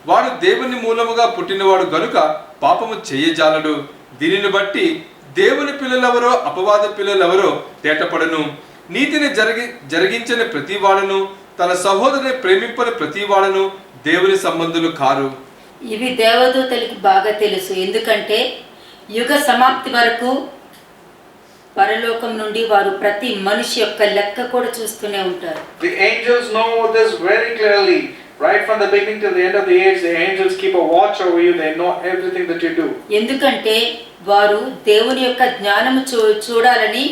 Speaker 3: వాడు దేవుని మూలముగా పుట్టినవాడు గనుక పాపము చేయజాలడు. దీనిని బట్టి దేవుని పిల్లలెవరో అపవాద పిల్లలెవరో తేటపడను. నీతిని జరిగించిన ప్రతి వాడును తన సహోదరుని ప్రేమింపని ప్రతి వాడును దేవుని సంబంధులు కారు.
Speaker 1: ఇవి దేవదూతలకి బాగా తెలుసు. ఎందుకంటే యుగ సమాప్తి వరకు పరలోకం నుండి వారు ప్రతి మనిషి యొక్క లెక్క కూడా చూస్తూనే ఉంటారు.
Speaker 2: The angels know this very clearly. Right from the beginning till the end of the age, the angels keep a watch over you. They know everything that you do.
Speaker 1: ఎందుకంటే వారు దేవుని యొక్క జ్ఞానము చూడాలని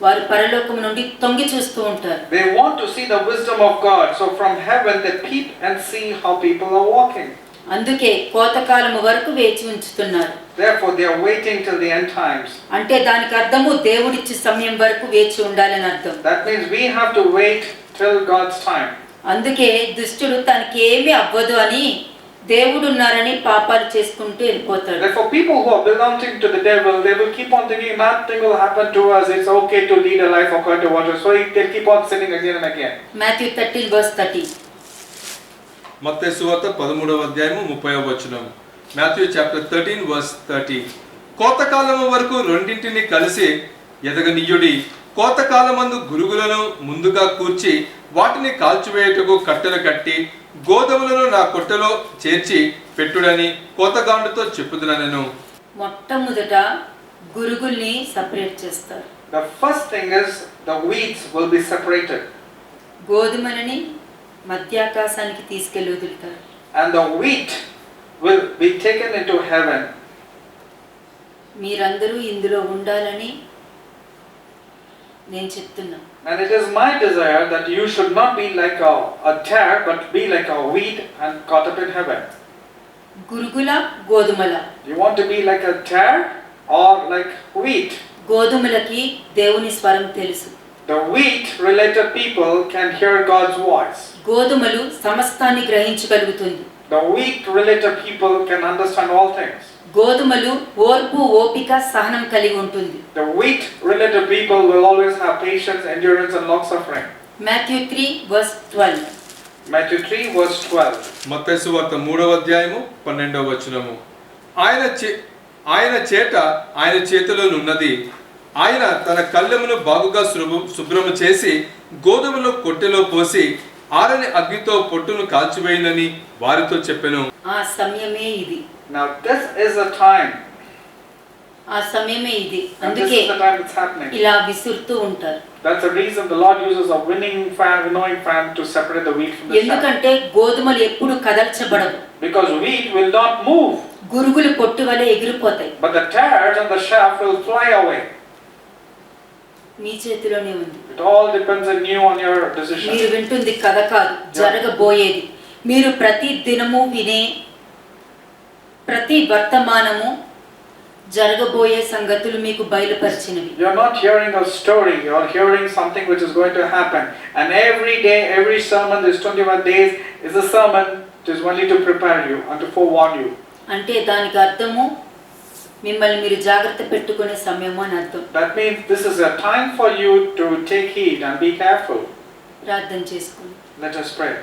Speaker 1: వారు పరలోకం నుండి తొంగి చూస్తూ ఉంటారు.
Speaker 2: They want to see the wisdom of God. So from heaven they peep and see how people are walking.
Speaker 1: అందుకే కోతకాలము వరకు వేచి ఉంచుతున్నారు.
Speaker 2: Therefore they are waiting till the end times.
Speaker 1: అంటే దానికి అర్థము దేవుడిచ్చే సమయం వరకు వేచి ఉండాలని అర్థం.
Speaker 2: That means we have to wait till God's time.
Speaker 1: అందుకే దుష్టుడు తనకి ఏమీ అవ్వదు అని దేవుడు ఉన్నారని పాపాలు చేసుకుంటూ వెళ్ళిపోతాడు.
Speaker 2: Therefore people who are belonging to the devil, they will keep on thinking nothing will happen to us. It's okay to lead a life according to what. So they'll keep on sinning again and again.
Speaker 1: Matthew 13:30.
Speaker 3: మత్తయి సువార్త 13వ అధ్యాయము 30వ వచనం. Matthew chapter 13 verse 30. కోతకాలము వరకు రెండింటిని కలిసి ఎదగనీయుడి. కోతకాలమందు గురుగులను ముందుగా కూర్చి వాటిని కాల్చివేయుటకు కట్టెలు కట్టి గోధుమలను నా కొట్టెలో చేర్చి పెట్టుడని కోతగాండుతో చెప్పుదునెను.
Speaker 1: మొట్టమొదట గురుగుల్ని సెపరేట్ చేస్తారు.
Speaker 2: The first thing is the weeds will be separated.
Speaker 1: గోధుమలని మధ్యాకాశానికి తీసుకెళ్లి వదులుతారు.
Speaker 2: And the wheat will be taken into heaven.
Speaker 1: మీరందరూ ఇందులో ఉండాలని నేను చెప్తున్నా.
Speaker 2: And it is my desire that you should not be like a tare, but be like a wheat and caught up in heaven.
Speaker 1: గురుగుల గోధుమల.
Speaker 2: You want to be like a tare or like wheat?
Speaker 1: గోధుమలకి దేవుని స్వరం తెలుసు.
Speaker 2: The wheat related people can hear God's voice.
Speaker 1: గోధుమలు సమస్తాన్ని గ్రహించగలుగుతుంది.
Speaker 2: The wheat related people can understand all things.
Speaker 1: గోధుమలు ఓర్పు ఓపిక సహనం కలిగి ఉంటుంది.
Speaker 2: The wheat related people will always have patience, endurance and long suffering.
Speaker 1: Matthew 3:12.
Speaker 2: Matthew 3 verse 12.
Speaker 3: మత్తయి సువార్త 3వ అధ్యాయము 12వ వచనము. ఆయన చేట ఆయన చేతిలోనున్నది. ఆయన తన కళ్ళెమును బాగుగా శుభ్రము చేసి గోధుమలు కొట్టెలో పోసి ఆరని అగ్నితో పొట్టును కాల్చివేయునని వారితో చెప్పెను.
Speaker 1: ఆ సమయమే ఇది.
Speaker 2: Now this is the time.
Speaker 1: ఆ సమయమే ఇది.
Speaker 2: And this
Speaker 1: అందుకే
Speaker 2: is the time it's happening.
Speaker 1: ఇలా విసురుతూ ఉంటారు.
Speaker 2: That's the reason the Lord uses a winnowing fan to separate the wheat from the chaff.
Speaker 1: ఎందుకంటే గోధుమలు ఎప్పుడు కదల్చబడవు.
Speaker 2: Because wheat will not move.
Speaker 1: గురుగులు పొట్టు వలె ఎగిరిపోతాయి.
Speaker 2: But the tares and the chaff will fly away.
Speaker 1: మీ చేతిలోనే ఉంది.
Speaker 2: It all depends on you, on your decision.
Speaker 1: మీరు వింటుంది కథ కాదు, జరగబోయేది. మీరు ప్రతి దినము వినే ప్రతి వర్తమానము జరగబోయే సంగతులు మీకు బయలుపరిచినవి.
Speaker 2: You are not hearing a story, you are hearing something which is going to happen. And every day, every sermon, this 21 days is a sermon which is only to prepare you and to forewarn you.
Speaker 1: అంటే దానికి అర్థము మిమ్మల్ని మీరు జాగ్రత్త పెట్టుకునే సమయము అని అర్థం.
Speaker 2: That means this is a time for you to take heed and be careful.
Speaker 1: ప్రార్థన చేసుకోండి.
Speaker 2: Let us pray.